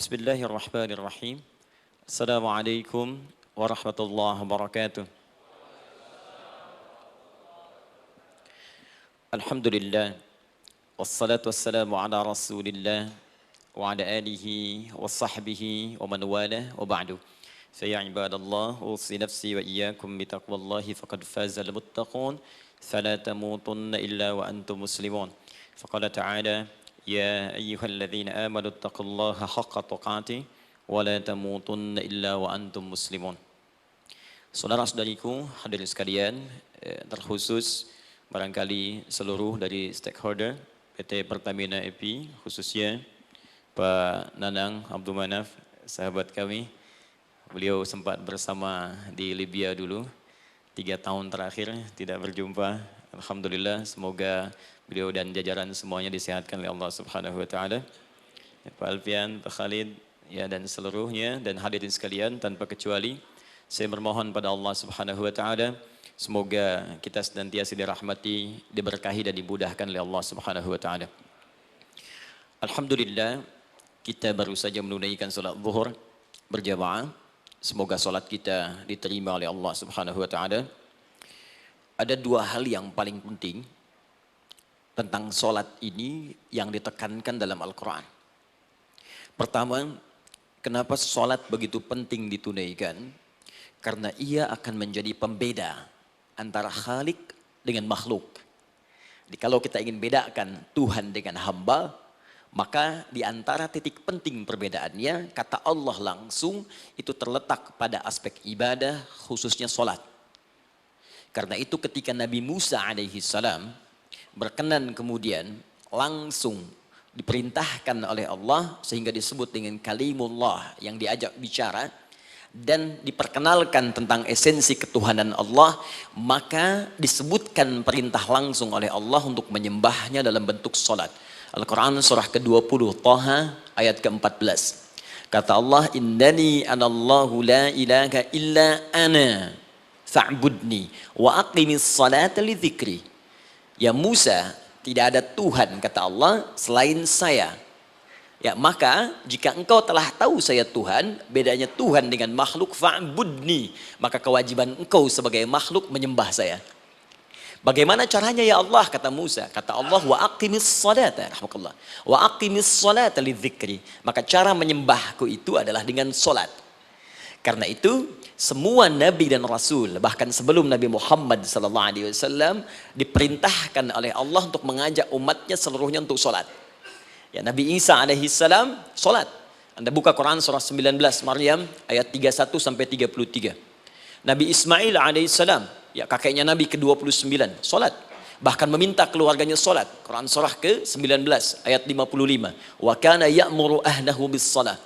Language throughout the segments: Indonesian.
Bismillahirrahmanirrahim. Assalamualaikum warahmatullahi wabarakatuh. Alhamdulillah. Wassalatu wassalamu ala rasulillah wa ala alihi wa sahbihi wa man wala wa ba'du. Faya ibadallah, usi nafsi wa iyyakum bitaqwallahi faqad fazal muttaqun. Fala tamutunna illa wa antum muslimun. Faqala ta'ala يا أيها الذين آمنوا اتقوا الله حق تقاته ولا تموتن إلا وأنتم مسلمون. Saudara-saudariku hadirin sekalian, terkhusus barangkali seluruh dari stakeholder PT Pertamina EP, khususnya Pak Nanang Abdul Manaf, sahabat kami. Beliau sempat bersama di Libya dulu, 3 tahun terakhir tidak berjumpa. Alhamdulillah, semoga beliau dan jajaran semuanya disehatkan oleh Allah Subhanahu wa taala. Pak Alfian, Pak Khalid, ya dan seluruhnya dan hadirin sekalian tanpa kecuali, saya bermohon pada Allah Subhanahu wa taala semoga kita senantiasa dirahmati, diberkahi dan dimudahkan oleh Allah Subhanahu wa taala. Alhamdulillah, kita baru saja menunaikan salat zuhur berjamaah. Semoga salat kita diterima oleh Allah Subhanahu wa taala. Ada 2 hal yang paling penting tentang solat ini yang ditekankan dalam Al-Quran. Pertama, kenapa solat begitu penting ditunaikan? Karena ia akan menjadi pembeda antara Khalik dengan makhluk. Jadi kalau kita ingin bedakan Tuhan dengan hamba, maka di antara titik penting perbedaannya, kata Allah langsung itu terletak pada aspek ibadah, khususnya solat. Karena itu ketika Nabi Musa alaihi salam berkenan kemudian langsung diperintahkan oleh Allah sehingga disebut dengan kalimullah yang diajak bicara dan diperkenalkan tentang esensi ketuhanan Allah, maka disebutkan perintah langsung oleh Allah untuk menyembahnya dalam bentuk salat. Al-Quran surah ke-20 Taha ayat ke-14. Kata Allah, innani anallahu la ilaha illa ana fa'budni wa aqimis salata li dzikri. Ya Musa, tidak ada Tuhan kata Allah selain saya. Ya maka jika engkau telah tahu saya Tuhan, bedanya Tuhan dengan makhluk, fa'budni, maka kewajiban engkau sebagai makhluk menyembah saya. Bagaimana caranya ya Allah, kata Musa? Kata Allah, wa aqimis salata, rahmatullah, wa aqimis salata li dzikri. Maka cara menyembahku itu adalah dengan salat. Karena itu semua nabi dan rasul, bahkan sebelum Nabi Muhammad SAW diperintahkan oleh Allah untuk mengajak umatnya seluruhnya untuk sholat. Ya, Nabi Isa alaihissalam sholat. Anda buka Quran surah 19 Maryam ayat 31 sampai 33. Nabi Ismail alaihissalam, ya kakeknya Nabi ke-29, sholat. Bahkan meminta keluarganya sholat. Quran surah ke-19 ayat 55. Wa kana ya'muru ahlahu bis salat.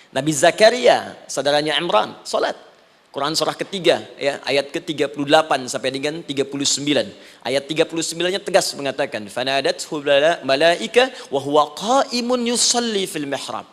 Nabi Zakaria, saudaranya Imran, sholat. Quran surah ketiga, ya, ayat ke-38 sampai dengan 39. Ayat 39-nya tegas mengatakan, "Fanadathu malaika wa huwa qa'imun yusalli fil mihrab."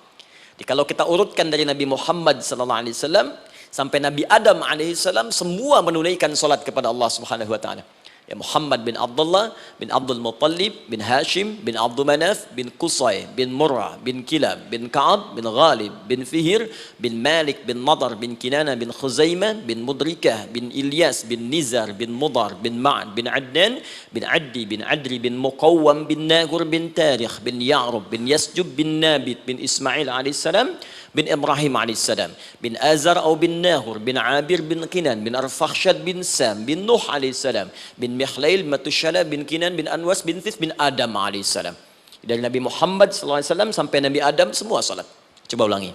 Jadi kalau kita urutkan dari Nabi Muhammad sallallahu alaihi wasallam sampai Nabi Adam alaihi salam, semua menunaikan salat kepada Allah Subhanahu wa taala. Ya Muhammad bin Abdullah bin Abdul Muttalib bin Hashim bin Abdul Manaf bin Qusay bin Murrah bin Kilab bin Ka'ab bin Ghalib bin Fihir bin Malik bin Nadar bin Kinana bin Khuzaimah bin Mudrikah bin Ilyas bin Nizar bin Mudar bin Ma'ad bin Adnan bin Addi bin Adri bin Muqawwam bin Nagur bin Tarikh bin Ya'rub bin Yasjub bin Nabit bin Ismail alaihissalam bin Ibrahim alaihissalam bin Azar atau bin Nahur bin Abir bin Kinan bin Arfakhshad bin Sam bin Nuh alaihissalam bin Mihlail Matushala bin Kinan bin Anwas bin Thith bin Adam alaihissalam. Dari Nabi Muhammad SAW sampai Nabi Adam semua salat. Coba ulangi.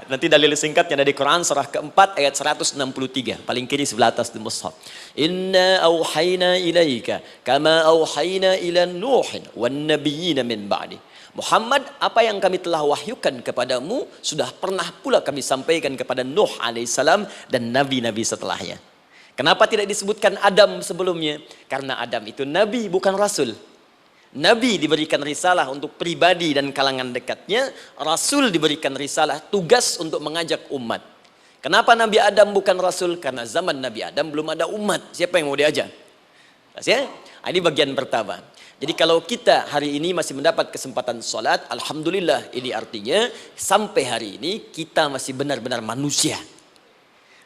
Nanti dalil singkatnya dari Quran surah keempat ayat 163 paling kiri sebelah atas di mushaf. Inna auhayna ilaika kama auhayna ila Nuhin wan nabiyyin min ba'di. Muhammad, apa yang kami telah wahyukan kepadamu sudah pernah pula kami sampaikan kepada Nuh alaihissalam dan nabi-nabi setelahnya. Kenapa tidak disebutkan Adam sebelumnya? Karena Adam itu nabi bukan rasul. Nabi diberikan risalah untuk pribadi dan kalangan dekatnya, rasul diberikan risalah tugas untuk mengajak umat. Kenapa Nabi Adam bukan rasul? Karena zaman Nabi Adam belum ada umat. Siapa yang mau diajak? Ya? Ini bagian pertama. Jadi kalau kita hari ini masih mendapat kesempatan sholat, alhamdulillah, ini artinya sampai hari ini kita masih benar-benar manusia.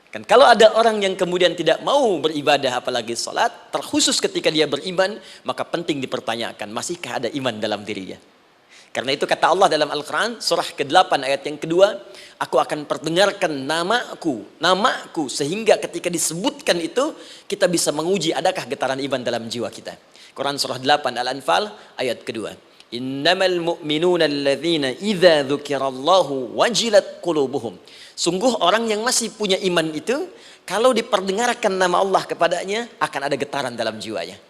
Kan kalau ada orang yang kemudian tidak mau beribadah apalagi sholat, terkhusus ketika dia beriman, maka penting dipertanyakan, masihkah ada iman dalam dirinya? Karena itu kata Allah dalam Al-Quran, surah ke-8 ayat yang kedua, aku akan perdengarkan namaku, sehingga ketika disebutkan itu, kita bisa menguji adakah getaran iman dalam jiwa kita. Quran surah 8 Al-Anfal ayat kedua. Innamal mu'minuna alladzina idza dzukirallahu wajilat qulubuhum. Sungguh orang yang masih punya iman itu, kalau diperdengarkan nama Allah kepadanya, akan ada getaran dalam jiwanya.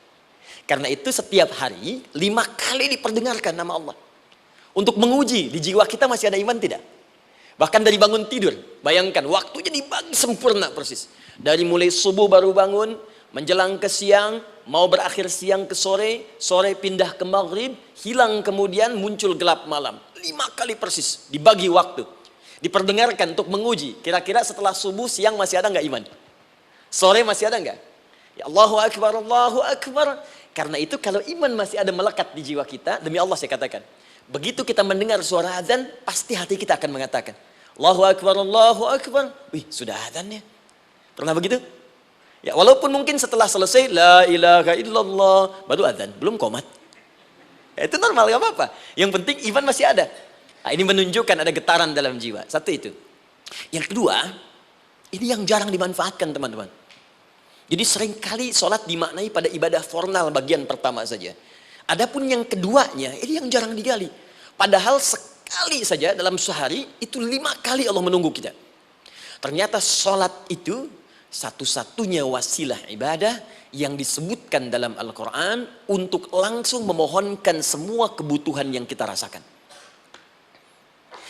Karena itu setiap hari 5 kali diperdengarkan nama Allah. Untuk menguji di jiwa kita masih ada iman tidak? Bahkan dari bangun tidur, bayangkan waktunya dibagi sempurna persis. Dari mulai subuh baru bangun, menjelang ke siang, mau berakhir siang ke sore, sore pindah ke maghrib, hilang kemudian muncul gelap malam. 5 kali persis dibagi waktu. Diperdengarkan untuk menguji. Kira-kira setelah subuh siang masih ada nggak iman? Sore masih ada nggak? Ya Allahu Akbar, Allahu Akbar. Karena itu kalau iman masih ada melekat di jiwa kita, demi Allah saya katakan, begitu kita mendengar suara azan, pasti hati kita akan mengatakan, Allahu Akbar, Allahu Akbar. Wih, sudah azan ya? Pernah begitu? Ya, walaupun mungkin setelah selesai, La ilaha illallah, baru azan, belum qomat. Ya, itu normal, gak apa-apa. Yang penting iman masih ada. Nah, ini menunjukkan ada getaran dalam jiwa. Satu itu. Yang kedua, ini yang jarang dimanfaatkan teman-teman. Jadi seringkali sholat dimaknai pada ibadah formal bagian pertama saja. Adapun yang keduanya, ini yang jarang digali. Padahal sekali saja dalam sehari, itu 5 kali Allah menunggu kita. Ternyata sholat itu satu-satunya wasilah ibadah yang disebutkan dalam Al-Quran untuk langsung memohonkan semua kebutuhan yang kita rasakan.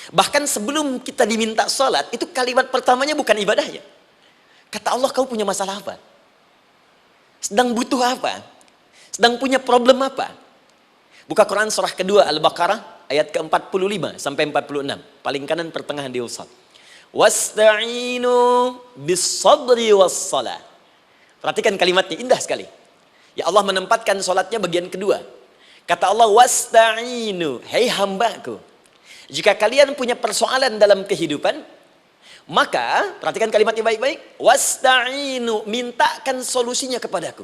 Bahkan sebelum kita diminta sholat, itu kalimat pertamanya bukan ibadahnya. Kata Allah, kau punya masalah apa? Sedang butuh apa? Sedang punya problem apa? Buka Quran surah kedua Al-Baqarah ayat ke-45 sampai 46. Paling kanan pertengahan di usad. Wasta'inu bis-sabri was-salah. Perhatikan kalimatnya, indah sekali. Ya Allah menempatkan salatnya bagian kedua. Kata Allah, wasta'inu, hei hambaku, jika kalian punya persoalan dalam kehidupan, maka perhatikan kalimatnya baik-baik, wasta'inu, mintakan solusinya kepadaku.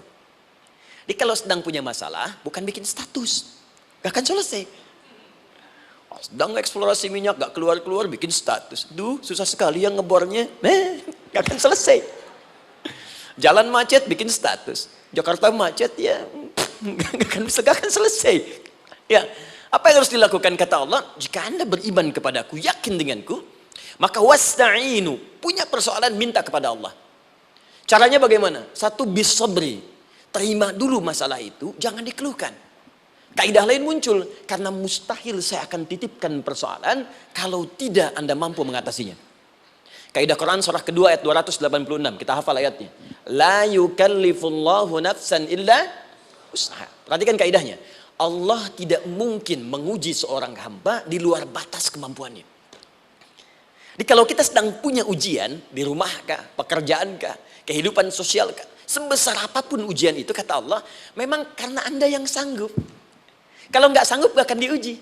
Jadi kalau sedang punya masalah, bukan bikin status, gak akan selesai. Sedang eksplorasi minyak, gak keluar-keluar, bikin status. Duh, susah sekali yang ngebornya. Gak akan selesai. Jalan macet, bikin status. Jakarta macet, ya gak akan selesai. Ya, apa yang harus dilakukan kata Allah? Jika Anda beriman kepadaku, yakin denganku, maka wasta'inu, punya persoalan, minta kepada Allah. Caranya bagaimana? Satu, bisabri, terima dulu masalah itu, jangan dikeluhkan. Kaidah lain muncul, karena mustahil saya akan titipkan persoalan kalau tidak Anda mampu mengatasinya. Kaidah Quran surah kedua ayat 286, kita hafal ayatnya. La yukallifullahu nafsan illa usaha. Perhatikan kaidahnya. Allah tidak mungkin menguji seorang hamba di luar batas kemampuannya. Jadi kalau kita sedang punya ujian di rumah kah, pekerjaan kah, kehidupan sosial kah, sebesar apapun ujian itu kata Allah, memang karena Anda yang sanggup. Kalau nggak sanggup gak akan diuji.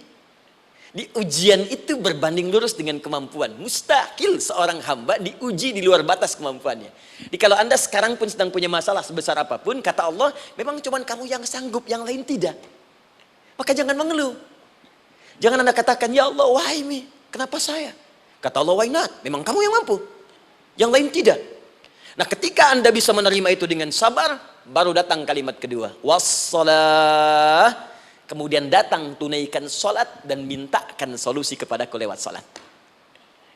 Di ujian itu berbanding lurus dengan kemampuan. Mustahil seorang hamba diuji di luar batas kemampuannya. Jadi kalau Anda sekarang pun sedang punya masalah sebesar apapun, kata Allah, memang cuma kamu yang sanggup, yang lain tidak. Maka jangan mengeluh. Jangan Anda katakan, ya Allah, why me? Kenapa saya? Kata Allah, why not? Memang kamu yang mampu. Yang lain tidak. Nah, ketika Anda bisa menerima itu dengan sabar, baru datang kalimat kedua. Wassalah. Kemudian datang tunaikan sholat dan mintakan solusi kepadaku lewat sholat.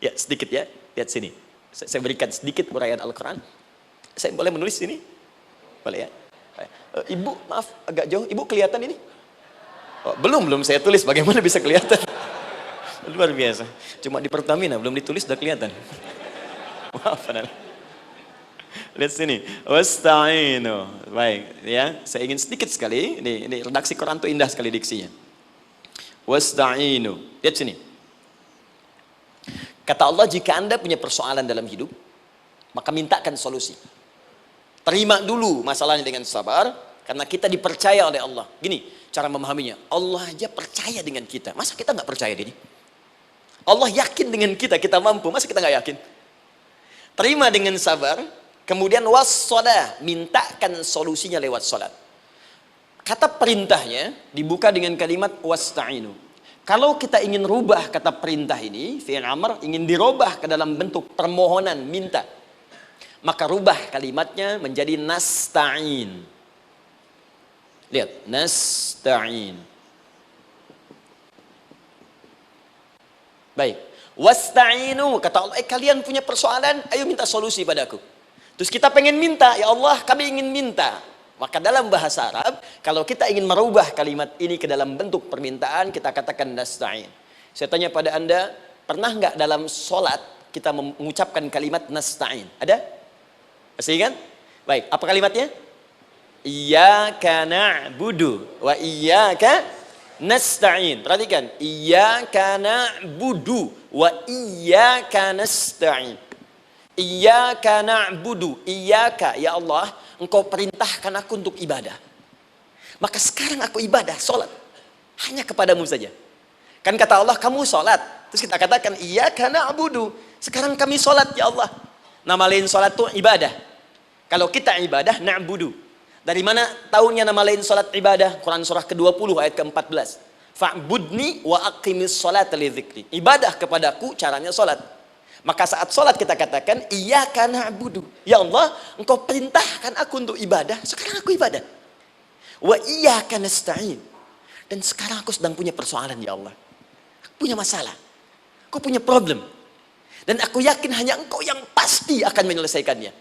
Ya, sedikit ya. Lihat sini. Saya berikan sedikit uraian Al-Quran. Saya boleh menulis sini? Boleh ya? Ibu, maaf, agak jauh. Ibu kelihatan ini? Oh, belum saya tulis. Bagaimana bisa kelihatan? Luar biasa. Cuma di Pertamina, belum ditulis udah kelihatan. Maaf, lihat sini. Wasta'inu. Baik, ya. Saya ingin sedikit sekali. Ini redaksi Quran itu indah sekali diksinya. Wasta'inu. Lihat sini. Kata Allah, jika Anda punya persoalan dalam hidup, maka mintakan solusi. Terima dulu masalahnya dengan sabar, karena kita dipercaya oleh Allah. Gini, cara memahaminya. Allah aja percaya dengan kita. Masa kita nggak percaya diri? Allah yakin dengan kita, kita mampu. Masa kita nggak yakin? Terima dengan sabar. Kemudian wassalah, mintakan solusinya lewat salat. Kata perintahnya dibuka dengan kalimat wasta'inu. Kalau kita ingin rubah kata perintah ini, fi'il amr, ingin dirubah ke dalam bentuk permohonan, minta, maka rubah kalimatnya menjadi nasta'in. Lihat, nasta'in. Baik. Wasta'inu, kata Allah, kalian punya persoalan, ayo minta solusi padaku. Terus kita pengen minta, ya Allah, kami ingin minta. Maka dalam bahasa Arab, kalau kita ingin merubah kalimat ini ke dalam bentuk permintaan, kita katakan nasta'in. Saya tanya pada Anda, pernah nggak dalam sholat kita mengucapkan kalimat nasta'in? Ada? Masih ingat? Baik, apa kalimatnya? Iyyaka na'budu wa iyyaka nasta'in. Perhatikan, iyyaka na'budu wa iyyaka nasta'in. Iyyaka na'budu, iyyaka, ya Allah, Engkau perintahkan aku untuk ibadah. Maka sekarang aku ibadah, sholat. Hanya kepadamu saja. Kan kata Allah, kamu sholat. Terus kita katakan, iyyaka na'budu. Sekarang kami sholat, ya Allah. Nama lain sholat itu ibadah. Kalau kita ibadah, na'budu. Dari mana tahunya nama lain sholat ibadah? Quran surah ke-20 ayat ke-14. Fa'budni wa aqimis sholata li dzikri. Ibadah kepadaku, caranya sholat. Maka saat sholat kita katakan, iyyaka na'budu. Ya Allah, Engkau perintahkan aku untuk ibadah. Sekarang aku ibadah. Wa iyyaka nasta'in. Dan sekarang aku sedang punya persoalan, ya Allah. Aku punya masalah. Aku punya problem. Dan aku yakin hanya Engkau yang pasti akan menyelesaikannya.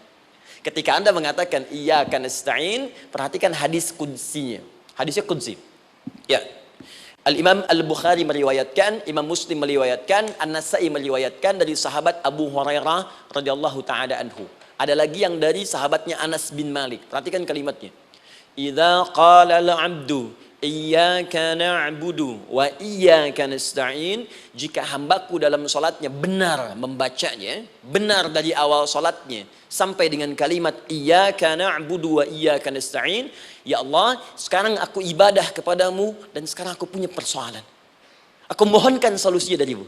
Ketika Anda mengatakan, iyyaka nasta'in, perhatikan hadis qudsinya. Hadisnya qudsi. Ya. Al-Imam Al-Bukhari meriwayatkan, Imam Muslim meriwayatkan, An-Nasai meriwayatkan dari sahabat Abu Hurairah radhiyallahu taala anhu. Ada lagi yang dari sahabatnya Anas bin Malik. Perhatikan kalimatnya. Idza qala al-'abdu iyyaka na'budu wa iyyaka nasta'in, jika hambaku dalam salatnya benar membacanya, benar dari awal salatnya sampai dengan kalimat iyyaka na'budu wa iyyaka nasta'in, ya Allah, sekarang aku ibadah kepadamu dan sekarang aku punya persoalan. Aku mohonkan solusinya darimu.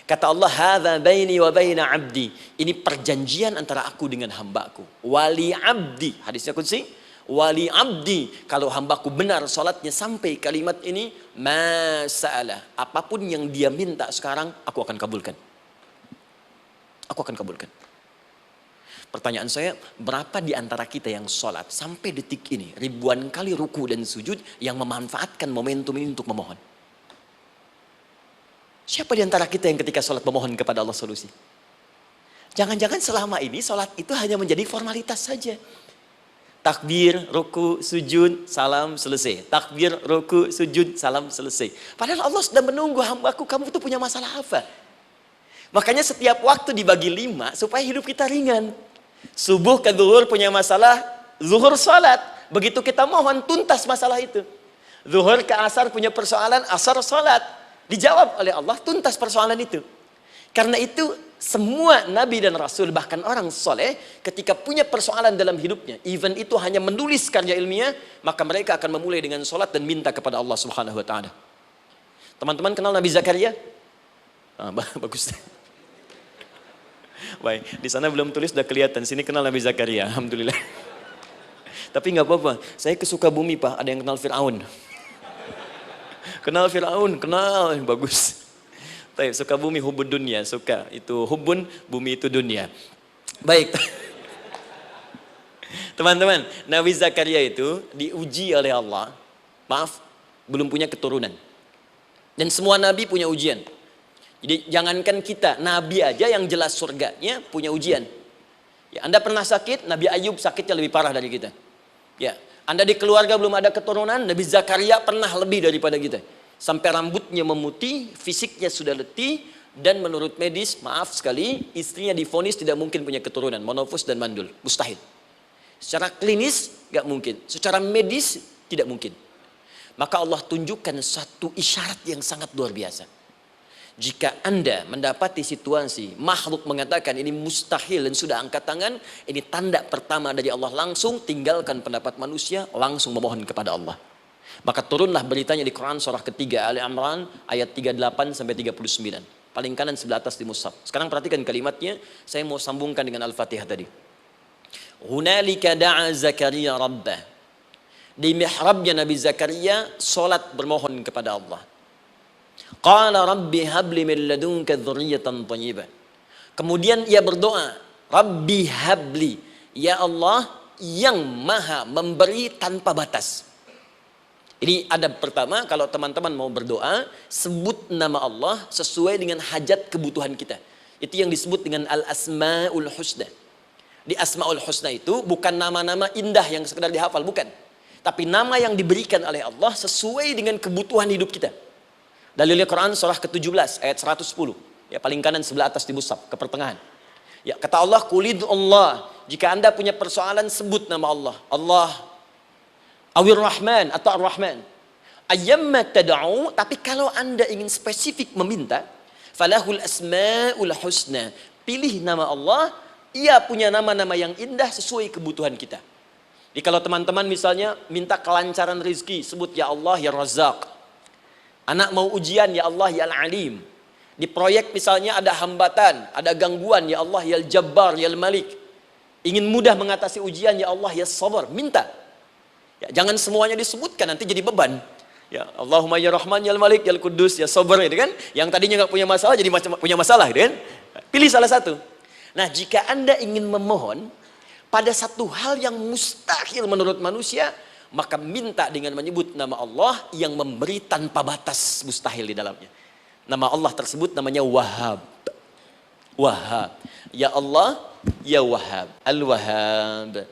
Kata Allah, hadza baini wa baina 'abdi. Ini perjanjian antara aku dengan hambaku. Wali 'abdi, hadisnya qudsi. Wali 'abdi, kalau hambaku benar salatnya sampai kalimat ini, masa'alah, apapun yang dia minta sekarang aku akan kabulkan. Aku akan kabulkan. Pertanyaan saya, berapa di antara kita yang sholat sampai detik ini, ribuan kali ruku dan sujud, yang memanfaatkan momentum ini untuk memohon? Siapa di antara kita yang ketika sholat memohon kepada Allah solusi? Jangan-jangan selama ini sholat itu hanya menjadi formalitas saja. Takbir, ruku, sujud, salam, selesai. Takbir, ruku, sujud, salam, selesai. Padahal Allah sudah menunggu hambaku, kamu itu punya masalah apa? Makanya setiap waktu dibagi 5 supaya hidup kita ringan. Subuh ke zuhur punya masalah, zuhur salat. Begitu kita mohon, tuntas masalah itu. Zuhur ke asar punya persoalan, asar salat. Dijawab oleh Allah, tuntas persoalan itu. Karena itu semua nabi dan rasul, bahkan orang soleh, ketika punya persoalan dalam hidupnya, even itu hanya menulis karya ilmiah, maka mereka akan memulai dengan sholat dan minta kepada Allah Subhanahu wa taala. Teman-teman kenal Nabi Zakaria? Bagus. Baik, di sana belum tulis, sudah kelihatan. Sini kenal Nabi Zakaria, alhamdulillah. Tapi nggak apa-apa, saya ke Sukabumi Pak, ada yang kenal Fir'aun. Kenal Fir'aun, kenal, bagus. Sukabumi hubun dunia, suka itu hubun, bumi itu dunia. Baik. Teman-teman, Nabi Zakaria itu diuji oleh Allah. Maaf, belum punya keturunan. Dan semua nabi punya ujian. Jadi jangankan kita, nabi aja yang jelas surganya punya ujian. Ya, Anda pernah sakit, Nabi Ayub sakitnya lebih parah dari kita. Ya, Anda di keluarga belum ada keturunan, Nabi Zakaria pernah lebih daripada kita. Sampai rambutnya memutih, fisiknya sudah letih, dan menurut medis, maaf sekali, istrinya divonis tidak mungkin punya keturunan, monofus dan mandul, mustahil. Secara klinis gak mungkin, secara medis tidak mungkin. Maka Allah tunjukkan satu isyarat yang sangat luar biasa. Jika Anda mendapati situasi makhluk mengatakan ini mustahil dan sudah angkat tangan, ini tanda pertama dari Allah, langsung tinggalkan pendapat manusia, langsung memohon kepada Allah. Maka turunlah beritanya di Quran surah ketiga Ali Imran ayat 38 sampai 39. Paling kanan sebelah atas di mushaf. Sekarang perhatikan kalimatnya, saya mau sambungkan dengan Al-Fatihah tadi. Hunalika da'a Zakaria rabbah. Di mihrabnya Nabi Zakaria salat bermohon kepada Allah. Qala rabbi habli min ladunka dzurriyyatan thayyibah. Kemudian ia berdoa, Rabbi habli, ya Allah yang maha memberi tanpa batas. Ini adab pertama, kalau teman-teman mau berdoa, sebut nama Allah sesuai dengan hajat kebutuhan kita. Itu yang disebut dengan al-asma'ul husna. Di asma'ul husna itu bukan nama-nama indah yang sekedar dihafal, bukan. Tapi nama yang diberikan oleh Allah sesuai dengan kebutuhan hidup kita. Dalilnya Quran surah ke-17 ayat 110. Ya, paling kanan sebelah atas di mushaf, ke pertengahan. Ya, kata Allah, Qulid Allah. Jika Anda punya persoalan, sebut nama Allah. Allah Awir Rahman atau Ar-Rahman. Ayyamma tad'u, tapi kalau Anda ingin spesifik meminta, falahul asmaul husna. Pilih nama Allah, ia punya nama-nama yang indah sesuai kebutuhan kita. Jadi kalau teman-teman misalnya minta kelancaran rezeki, sebut ya Allah ya Razzaq. Anak mau ujian, ya Allah ya Al-Alim. Di proyek misalnya ada hambatan, ada gangguan, ya Allah ya Al-Jabbar ya Al-Malik. Ingin mudah mengatasi ujian, ya Allah ya Sabar. Minta. Ya, jangan semuanya disebutkan, nanti jadi beban. Ya, Allahumma ya Rahman ya Malik ya Kudus ya Sabar, gitu kan? Yang tadinya nggak punya masalah jadi punya masalah, gitu kan? Pilih salah satu. Nah, jika Anda ingin memohon pada satu hal yang mustahil menurut manusia, maka minta dengan menyebut nama Allah yang memberi tanpa batas, mustahil di dalamnya. Nama Allah tersebut namanya Wahhab. Wahhab. Ya Allah, ya Wahhab. Al-Wahhab.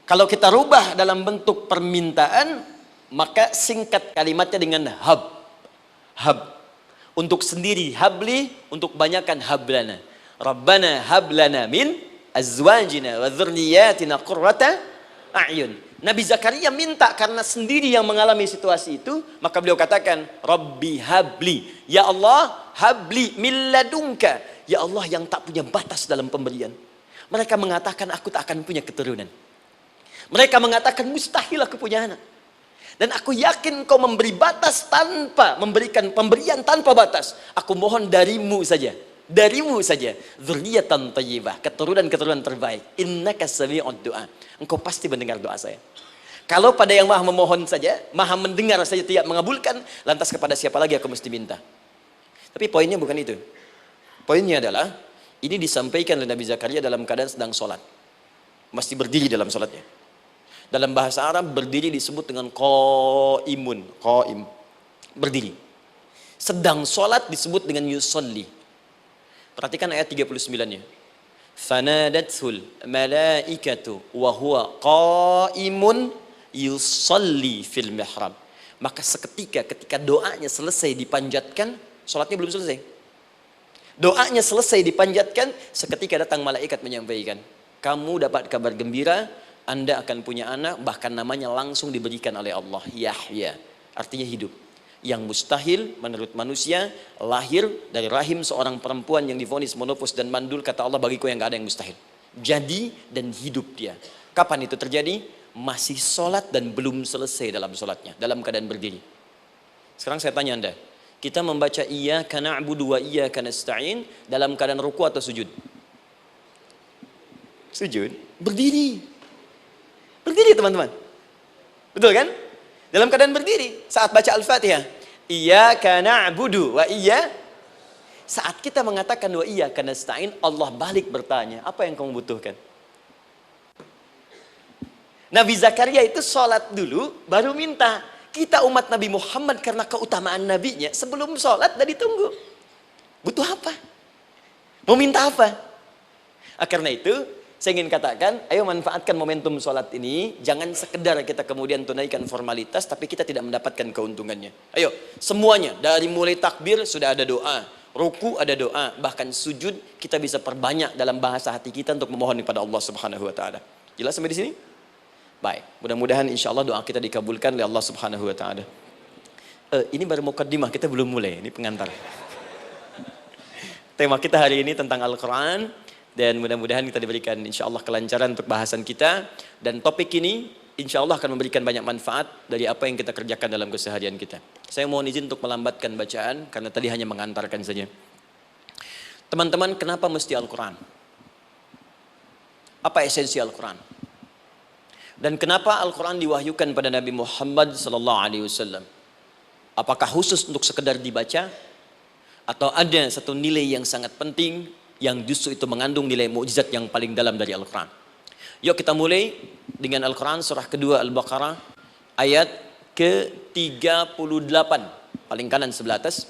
Kalau kita rubah dalam bentuk permintaan, maka singkat kalimatnya dengan hab. Hab. Untuk sendiri habli, untuk banyakkan hablana. Rabbana hablana min azwajina wa dzurriyyatina qurrata a'yun. Nabi Zakaria minta karena sendiri yang mengalami situasi itu, maka beliau katakan, Rabbi habli. Ya Allah, habli min ladunka. Ya Allah yang tak punya batas dalam pemberian. Mereka mengatakan aku tak akan punya keturunan. Mereka mengatakan mustahil aku punya anak. Dan aku yakin kau memberi batas tanpa memberikan pemberian tanpa batas. Aku mohon darimu saja. Darimu saja. Dzurriyyatan thayyibah, keturunan-keturunan terbaik. Innaka sami'ud du'a. Engkau pasti mendengar doa saya. Kalau pada yang maha memohon saja, maha mendengar saja tidak mengabulkan, lantas kepada siapa lagi aku mesti minta? Tapi poinnya bukan itu. Poinnya adalah ini disampaikan oleh Nabi Zakaria dalam keadaan sedang sholat. Masih berdiri dalam sholatnya. Dalam bahasa Arab berdiri disebut dengan qaimun, qaim, berdiri. Sedang sholat disebut dengan yusolli. Perhatikan ayat 39-nya. Fanadathul malaikatu wa huwa qaimun yusolli fil mihrab. Maka seketika ketika doanya selesai dipanjatkan, sholatnya belum selesai. Doanya selesai dipanjatkan, seketika datang malaikat menyampaikan, kamu dapat kabar gembira, Anda akan punya anak, bahkan namanya langsung diberikan oleh Allah, Yahya, artinya hidup. Yang mustahil menurut manusia, lahir dari rahim seorang perempuan yang divonis monopos dan mandul, kata Allah, bagiku yang gak ada yang mustahil. Jadi dan hidup dia. Kapan itu terjadi? Masih sholat dan belum selesai dalam sholatnya, dalam keadaan berdiri. Sekarang saya tanya Anda, kita membaca iyyaka na'budu wa iyyaka nasta'in dalam keadaan ruku atau sujud? Sujud, berdiri. Berdiri teman-teman. Betul kan? Dalam keadaan berdiri saat baca Al-Fatihah. Iyyaka na'budu wa saat kita mengatakan wa iyyaka nasta'in, Allah balik bertanya, apa yang kamu butuhkan? Nabi Zakaria itu sholat dulu baru minta. Kita umat Nabi Muhammad karena keutamaan nabinya sebelum sholat udah ditunggu. Butuh apa? Mau minta apa? Karena itu saya ingin katakan, ayo manfaatkan momentum sholat ini. Jangan sekedar kita kemudian tunaikan formalitas, tapi kita tidak mendapatkan keuntungannya. Ayo, semuanya. Dari mulai takbir sudah ada doa. Ruku ada doa. Bahkan sujud kita bisa perbanyak dalam bahasa hati kita untuk memohon kepada Allah Subhanahu Wa Taala. Jelas sampai di sini? Baik. Mudah-mudahan insya Allah doa kita dikabulkan oleh Allah Subhanahu Wa Taala. Ini baru mukaddimah, kita belum mulai. Ini pengantar. Tema kita hari ini tentang Al-Quran. Dan mudah-mudahan kita diberikan insya Allah kelancaran untuk bahasan kita. Dan topik ini insya Allah akan memberikan banyak manfaat dari apa yang kita kerjakan dalam keseharian kita. Saya mohon izin untuk melambatkan bacaan, karena tadi hanya mengantarkan saja. Teman-teman, kenapa mesti Al-Quran? Apa esensi Al-Quran? Dan kenapa Al-Quran diwahyukan pada Nabi Muhammad SAW? Apakah khusus untuk sekedar dibaca? Atau ada satu nilai yang sangat penting yang justru itu mengandung nilai mukjizat yang paling dalam dari Al-Quran? Yuk kita mulai dengan Al-Quran surah kedua Al-Baqarah ayat ke-38. Paling kanan sebelah atas.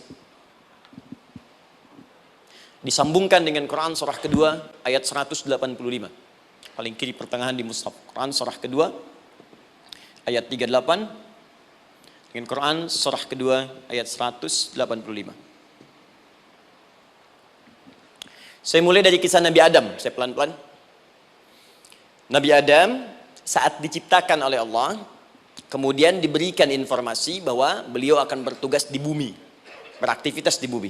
Disambungkan dengan Quran surah kedua ayat 185. Paling kiri pertengahan di mushaf. Quran surah kedua ayat 38 dengan Quran surah kedua ayat 185. Saya mulai dari kisah Nabi Adam. Saya pelan-pelan. Nabi Adam saat diciptakan oleh Allah, kemudian diberikan informasi bahwa beliau akan bertugas di bumi, beraktivitas di bumi.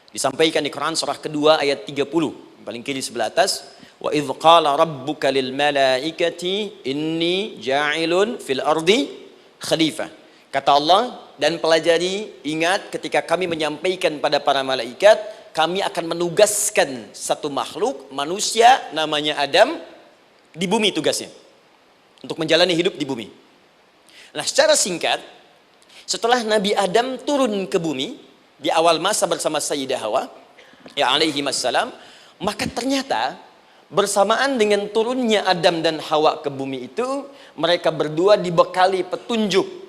Disampaikan di Quran surah kedua ayat 30, paling kiri sebelah atas. Wa idh qala rabbuka lil malaikati inni ja'ilun fil ardi khalifah. Kata Allah, dan pelajari, ingat ketika kami menyampaikan pada para malaikat, kami akan menugaskan satu makhluk manusia namanya Adam di bumi tugasnya, untuk menjalani hidup di bumi. Nah, secara singkat, setelah Nabi Adam turun ke bumi di awal masa bersama Sayyidah Hawa ya alaihi wassalam, maka ternyata bersamaan dengan turunnya Adam dan Hawa ke bumi itu, mereka berdua dibekali petunjuk.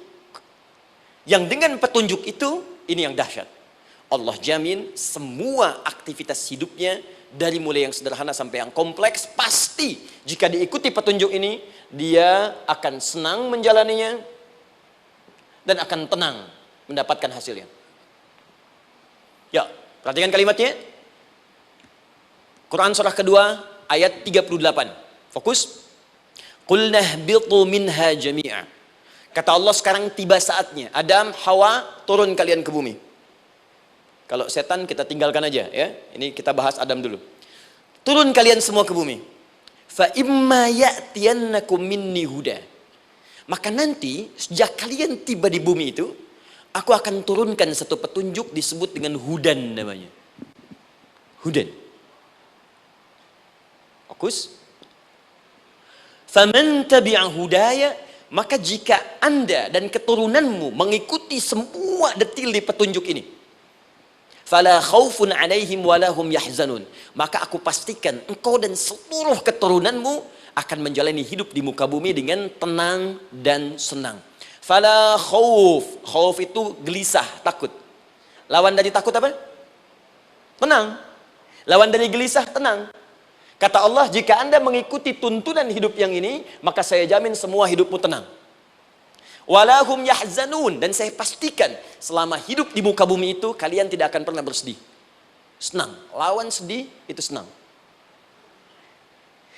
Yang dengan petunjuk itu, ini yang dahsyat. Allah jamin semua aktivitas hidupnya, dari mulai yang sederhana sampai yang kompleks, pasti jika diikuti petunjuk ini, dia akan senang menjalaninya dan akan tenang mendapatkan hasilnya. Ya, perhatikan kalimatnya. Quran surah kedua ayat 38. Fokus. Qul nahbitu minha jami'a. Kata Allah, sekarang tiba saatnya. Adam, Hawa, turun kalian ke bumi. Kalau setan kita tinggalkan aja ya. Ini kita bahas Adam dulu. Turun kalian semua ke bumi. Fa imma ya'tiyannakum minni huda. Maka nanti sejak kalian tiba di bumi itu, aku akan turunkan satu petunjuk disebut dengan hudan namanya. Hudan. Fokus. Faman tabi'a hudaya, maka jika Anda dan keturunanmu mengikuti semua detil di petunjuk ini, fala khaufun 'alaihim wala hum yahzanun, maka aku pastikan engkau dan seluruh keturunanmu akan menjalani hidup di muka bumi dengan tenang dan senang. Fala khauf, khauf itu gelisah, takut. Lawan dari takut apa? Tenang. Lawan dari gelisah, tenang. Kata Allah, jika Anda mengikuti tuntunan hidup yang ini, maka saya jamin semua hidupmu tenang. Walahum yahzanun, dan saya pastikan selama hidup di muka bumi itu kalian tidak akan pernah bersedih. Senang. Lawan sedih itu senang.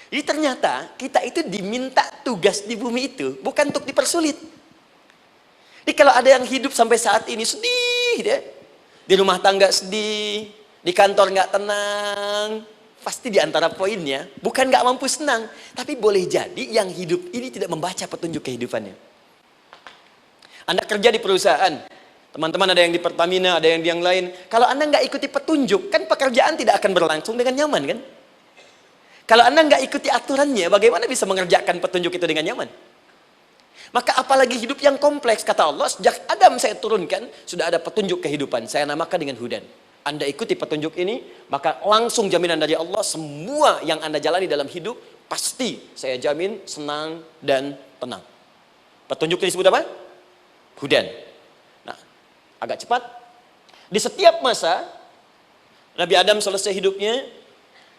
Jadi ternyata kita itu diminta tugas di bumi itu bukan untuk dipersulit. Jadi kalau ada yang hidup sampai saat ini sedih, ya, di rumah tangga sedih, di kantor nggak tenang, pasti di antara poinnya bukan nggak mampu senang, tapi boleh jadi yang hidup ini tidak membaca petunjuk kehidupannya. Anda kerja di perusahaan, teman-teman ada yang di Pertamina, ada yang di yang lain. Kalau Anda nggak ikuti petunjuk, kan pekerjaan tidak akan berlangsung dengan nyaman, kan? Kalau Anda nggak ikuti aturannya, bagaimana bisa mengerjakan petunjuk itu dengan nyaman? Maka apalagi hidup yang kompleks, kata Allah, sejak Adam saya turunkan, sudah ada petunjuk kehidupan, saya namakan dengan hudan. Anda ikuti petunjuk ini, maka langsung jaminan dari Allah, semua yang Anda jalani dalam hidup, pasti saya jamin senang dan tenang. Petunjuk ini disebut apa? Hudan. Nah, agak cepat. Di setiap masa, Nabi Adam selesai hidupnya,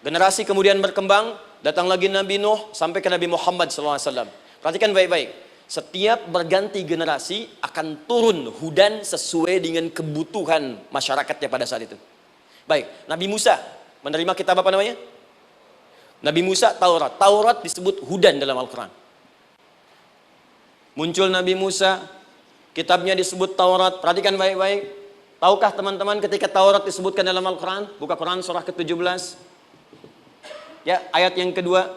generasi kemudian berkembang, datang lagi Nabi Nuh, sampai ke Nabi Muhammad SAW. Perhatikan baik-baik. Setiap berganti generasi akan turun hudan sesuai dengan kebutuhan masyarakatnya pada saat itu. Baik, Nabi Musa menerima kitab apa namanya? Nabi Musa, Taurat. Taurat disebut hudan dalam Al-Quran. Muncul Nabi Musa, kitabnya disebut Taurat. Perhatikan baik-baik. Tahukah teman-teman ketika Taurat disebutkan dalam Al-Quran? Buka Quran surah ke-17. Ya, ayat yang kedua.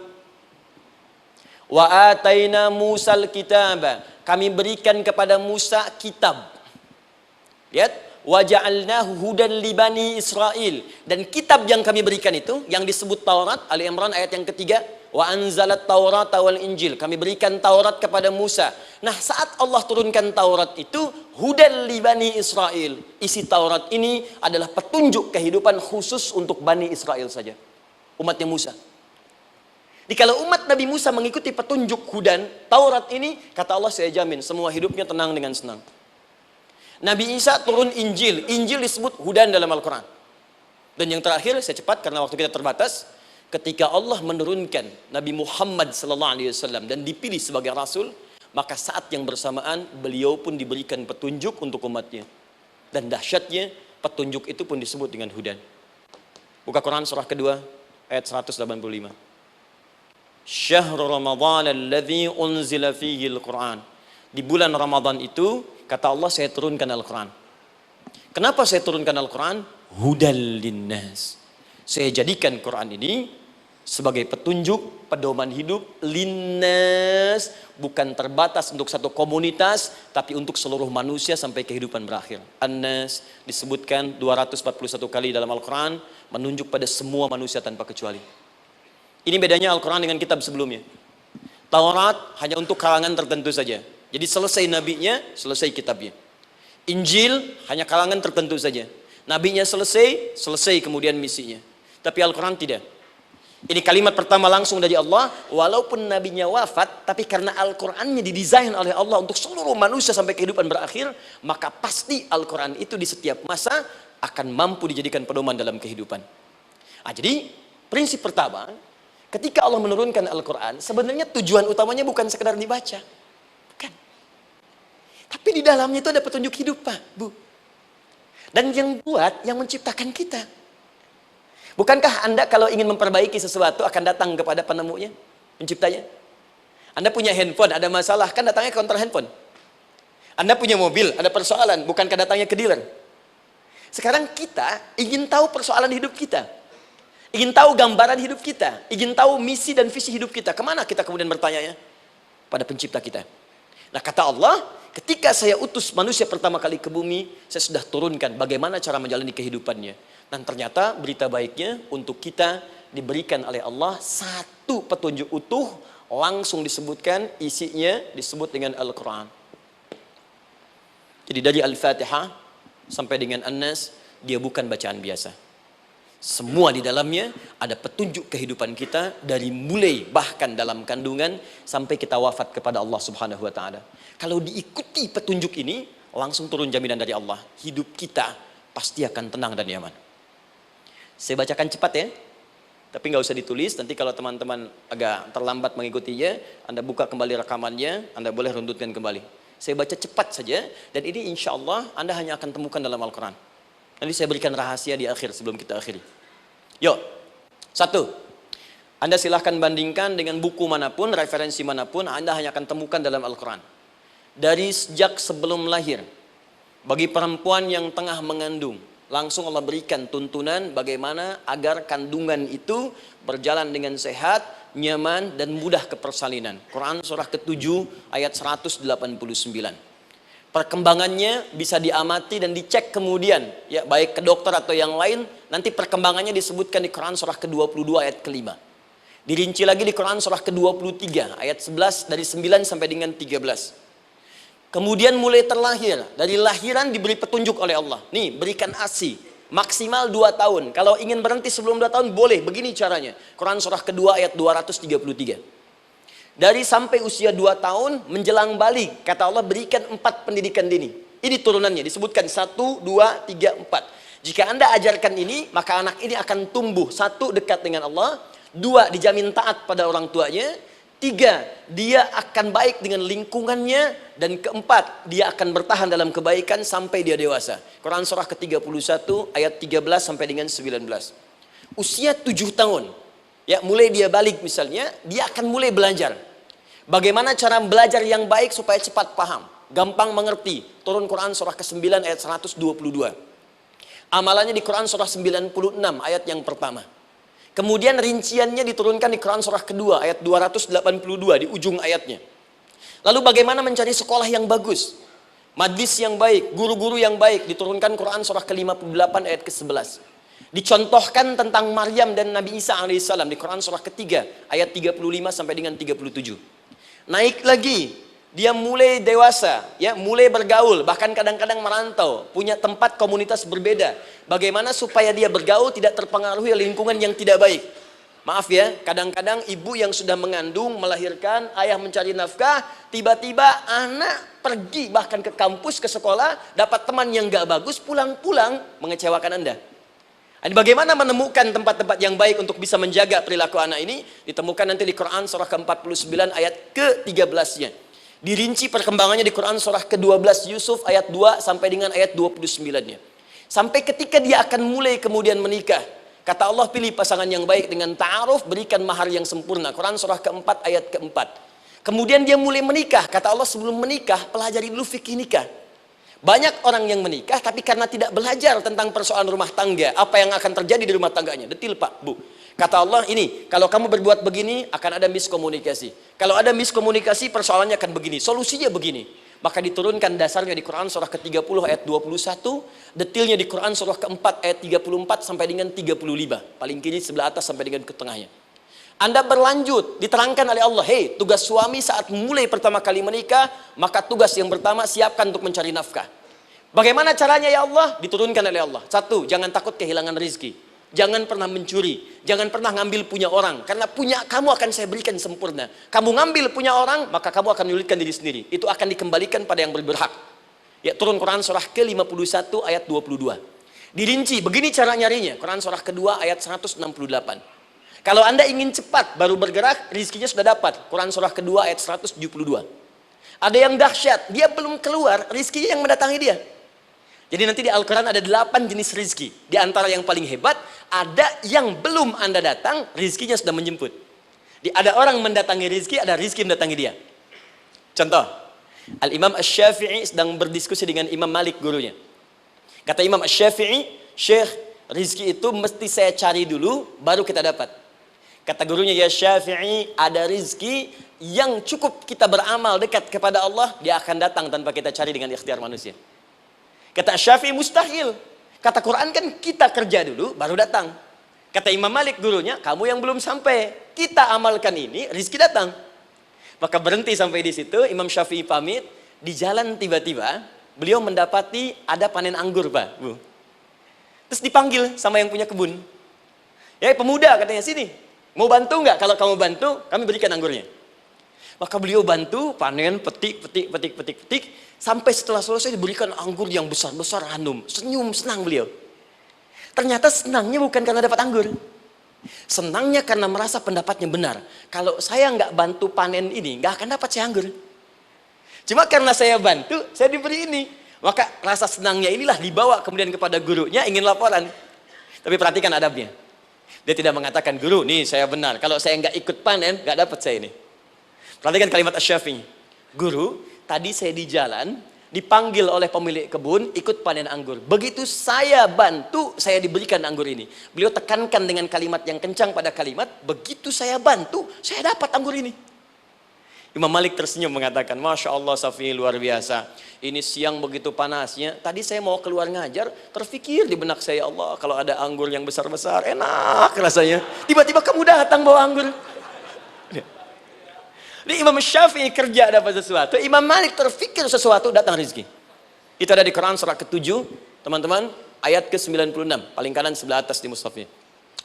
Wa ataina Musal kitaba. Kami berikan kepada Musa kitab. Lihat, wa ja'alnahu hudan li bani Israil. Dan kitab yang kami berikan itu yang disebut Taurat, Ali Imran ayat yang ketiga, wa anzalat Taurata wal Injil. Kami berikan Taurat kepada Musa. Nah, saat Allah turunkan Taurat itu hudan li bani Israil. Isi Taurat ini adalah petunjuk kehidupan khusus untuk Bani Israel saja. Umatnya Musa. Jadi kalau umat Nabi Musa mengikuti petunjuk hudan Taurat ini, kata Allah, saya jamin semua hidupnya tenang dengan senang. Nabi Isa turun Injil. Injil disebut hudan dalam Al-Quran. Dan yang terakhir, saya cepat karena waktu kita terbatas, ketika Allah menurunkan Nabi Muhammad SAW dan dipilih sebagai Rasul, maka saat yang bersamaan beliau pun diberikan petunjuk untuk umatnya. Dan dahsyatnya petunjuk itu pun disebut dengan hudan. Buka Quran surah kedua ayat 185. Syahrul Ramadhan alladzi unzila fihi al-Quran. Di bulan Ramadan itu, kata Allah, saya turunkan Al-Quran. Kenapa saya turunkan Al-Quran? Hudal linnas. Saya jadikan Quran ini sebagai petunjuk, pedoman hidup linnas, bukan terbatas untuk satu komunitas, tapi untuk seluruh manusia sampai kehidupan berakhir. An-Nas disebutkan 241 kali dalam Al-Quran, menunjuk pada semua manusia tanpa kecuali. Ini bedanya Al-Quran dengan kitab sebelumnya. Taurat hanya untuk kalangan tertentu saja. Jadi selesai nabinya, selesai kitabnya. Injil hanya kalangan tertentu saja. Nabinya selesai, selesai kemudian misinya. Tapi Al-Quran tidak. Ini kalimat pertama langsung dari Allah. Walaupun nabinya wafat, tapi karena Al-Qurannya didesain oleh Allah untuk seluruh manusia sampai kehidupan berakhir, maka pasti Al-Quran itu di setiap masa akan mampu dijadikan pedoman dalam kehidupan. Nah, jadi prinsip pertama, ketika Allah menurunkan Al-Quran, sebenarnya tujuan utamanya bukan sekedar dibaca. Bukan. Tapi di dalamnya itu ada petunjuk hidup, Pak, Bu. Dan yang buat, yang menciptakan kita. Bukankah Anda kalau ingin memperbaiki sesuatu akan datang kepada penemunya, penciptanya? Anda punya handphone, ada masalah, kan datangnya ke counter handphone. Anda punya mobil, ada persoalan, bukankah datangnya ke dealer? Sekarang kita ingin tahu persoalan hidup kita. Ingin tahu gambaran hidup kita, ingin tahu misi dan visi hidup kita. Kemana kita kemudian bertanya? Pada pencipta kita. Nah, kata Allah, ketika saya utus manusia pertama kali ke bumi, saya sudah turunkan bagaimana cara menjalani kehidupannya. Dan ternyata berita baiknya untuk kita diberikan oleh Allah satu petunjuk utuh, langsung disebutkan, isinya disebut dengan Al-Quran. Jadi dari Al-Fatihah sampai dengan An-Nas, dia bukan bacaan biasa. Semua di dalamnya ada petunjuk kehidupan kita dari mulai bahkan dalam kandungan sampai kita wafat kepada Allah Subhanahu wa taala. Kalau diikuti petunjuk ini, langsung turun jaminan dari Allah. Hidup kita pasti akan tenang dan nyaman. Saya bacakan cepat ya. Tapi nggak usah ditulis, nanti kalau teman-teman agak terlambat mengikutinya, Anda buka kembali rekamannya, Anda boleh runtutkan kembali. Saya baca cepat saja, dan ini insya Allah Anda hanya akan temukan dalam Al-Quran. Nanti saya berikan rahasia di akhir sebelum kita akhiri. Yuk, satu, Anda silahkan bandingkan dengan buku manapun, referensi manapun, Anda hanya akan temukan dalam Al-Quran. Dari sejak sebelum lahir, bagi perempuan yang tengah mengandung, langsung Allah berikan tuntunan bagaimana agar kandungan itu berjalan dengan sehat, nyaman, dan mudah ke persalinan. Quran surah ke-7 ayat 189. Perkembangannya bisa diamati dan dicek kemudian, ya, baik ke dokter atau yang lain. Nanti perkembangannya disebutkan di Quran surah ke-22 ayat ke-5. Dirinci lagi di Quran surah ke-23 ayat 11 dari 9 sampai dengan 13. Kemudian mulai terlahir, dari lahiran diberi petunjuk oleh Allah. Nih, berikan ASI maksimal 2 tahun. Kalau ingin berhenti sebelum 2 tahun boleh, begini caranya. Quran surah ke-2 ayat 233. Dari sampai usia 2 tahun menjelang balik, kata Allah berikan 4 pendidikan dini. Ini turunannya, disebutkan 1, 2, 3, 4. Jika Anda ajarkan ini, maka anak ini akan tumbuh. 1, dekat dengan Allah. 2, dijamin taat pada orang tuanya. 3, dia akan baik dengan lingkungannya. Dan 4, dia akan bertahan dalam kebaikan sampai dia dewasa. Quran surah ke-31 ayat 13 sampai dengan 19. Usia 7 tahun. Ya, mulai dia balik misalnya, dia akan mulai belajar. Bagaimana cara belajar yang baik supaya cepat paham, gampang mengerti. Turun Quran surah ke-9 ayat 122. Amalannya di Quran surah 96 ayat yang pertama. Kemudian rinciannya diturunkan di Quran surah kedua ayat 282 di ujung ayatnya. Lalu bagaimana mencari sekolah yang bagus, majlis yang baik, guru-guru yang baik, diturunkan Quran surah ke-58 ayat ke-11. Dicontohkan tentang Maryam dan Nabi Isa alaihissalam di Quran surah ketiga ayat 35 sampai dengan 37. Naik lagi, dia mulai dewasa, ya, mulai bergaul, bahkan kadang-kadang merantau, punya tempat komunitas berbeda. Bagaimana supaya dia bergaul tidak terpengaruhi oleh lingkungan yang tidak baik. Maaf ya, kadang-kadang ibu yang sudah mengandung, melahirkan, ayah mencari nafkah, tiba-tiba anak pergi bahkan ke kampus, ke sekolah, dapat teman yang gak bagus, pulang-pulang mengecewakan Anda. Dan bagaimana menemukan tempat-tempat yang baik untuk bisa menjaga perilaku anak ini? Ditemukan nanti di Quran surah ke-49 ayat ke-13-nya. Dirinci perkembangannya di Quran surah ke-12 Yusuf ayat 2 sampai dengan ayat 29-nya. Sampai ketika dia akan mulai kemudian menikah, kata Allah, pilih pasangan yang baik dengan ta'aruf, berikan mahar yang sempurna. Quran surah ke-4 ayat ke-4. Kemudian dia mulai menikah, kata Allah, sebelum menikah pelajari dulu fikih nikah. Banyak orang yang menikah tapi karena tidak belajar tentang persoalan rumah tangga, apa yang akan terjadi di rumah tangganya. Detil Pak, Bu. Kata Allah, ini kalau kamu berbuat begini akan ada miskomunikasi. Kalau ada miskomunikasi persoalannya akan begini, solusinya begini. Maka diturunkan dasarnya di Quran surah ke-30 ayat 21, detilnya di Quran surah ke-4 ayat 34 sampai dengan 35. Paling kiri sebelah atas sampai dengan ke tengahnya. Anda berlanjut, diterangkan oleh Allah, hei, tugas suami saat mulai pertama kali menikah, maka tugas yang pertama siapkan untuk mencari nafkah. Bagaimana caranya ya Allah? Diturunkan oleh Allah. Satu, jangan takut kehilangan rizki. Jangan pernah mencuri, jangan pernah ngambil punya orang, karena punya kamu akan saya berikan sempurna. Kamu ngambil punya orang, maka kamu akan menyulitkan diri sendiri. Itu akan dikembalikan pada yang berhak. Ya, turun Quran surah ke-51 ayat 22. Dirinci, begini cara nyarinya. Quran surah kedua ayat 168. Kalau Anda ingin cepat baru bergerak, rizkinya sudah dapat. Quran surah kedua ayat 172. Ada yang dahsyat, dia belum keluar, rizkinya yang mendatangi dia. Jadi nanti di Al-Quran ada 8 jenis rizki. Di antara yang paling hebat, ada yang belum Anda datang, rizkinya sudah menjemput. Ada orang mendatangi rizki, ada rizki mendatangi dia. Contoh, Al-Imam Asy-Syafi'i sedang berdiskusi dengan Imam Malik gurunya. Kata Imam Asy-Syafi'i, Syekh, rizki itu mesti saya cari dulu, baru kita dapat. Kata gurunya, ya Syafi'i, ada rizki yang cukup kita beramal dekat kepada Allah, dia akan datang tanpa kita cari dengan ikhtiar manusia. Kata Syafi'i, mustahil. Kata Quran kan kita kerja dulu baru datang. Kata Imam Malik gurunya, kamu yang belum sampai, kita amalkan ini, rizki datang. Maka berhenti sampai di situ. Imam Syafi'i pamit. Di jalan tiba-tiba beliau mendapati ada panen anggur, Pak, Bu. Terus dipanggil sama yang punya kebun. Ya, pemuda katanya, sini, mau bantu nggak? Kalau kamu bantu, kami berikan anggurnya. Maka beliau bantu, panen, petik. Sampai setelah selesai diberikan anggur yang besar-besar, hanum. Senyum, senang beliau. Ternyata senangnya bukan karena dapat anggur. Senangnya karena merasa pendapatnya benar. Kalau saya nggak bantu panen ini, nggak akan dapat saya anggur. Cuma karena saya bantu, saya diberi ini. Maka rasa senangnya inilah dibawa kemudian kepada gurunya, ingin laporan. Tapi perhatikan adabnya. Dia tidak mengatakan, guru, nih saya benar. Kalau saya nggak ikut panen, nggak dapat saya ini. Perhatikan kalimat Asy-Syafi'i. Guru, tadi saya di jalan, dipanggil oleh pemilik kebun, ikut panen anggur. Begitu saya bantu, saya diberikan anggur ini. Beliau tekankan dengan kalimat yang kencang pada kalimat, begitu saya bantu, saya dapat anggur ini. Imam Malik tersenyum mengatakan, Masya Allah Syafi'i, luar biasa. Ini siang begitu panasnya, tadi saya mau keluar ngajar, terfikir di benak saya, Allah, kalau ada anggur yang besar-besar, enak rasanya. Tiba-tiba kamu datang bawa anggur. Jadi Imam Syafi'i kerja dapat sesuatu, Imam Malik terfikir sesuatu, datang rezeki. Itu ada di Quran surah ke-7, teman-teman, ayat ke-96, paling kanan sebelah atas di mushafnya.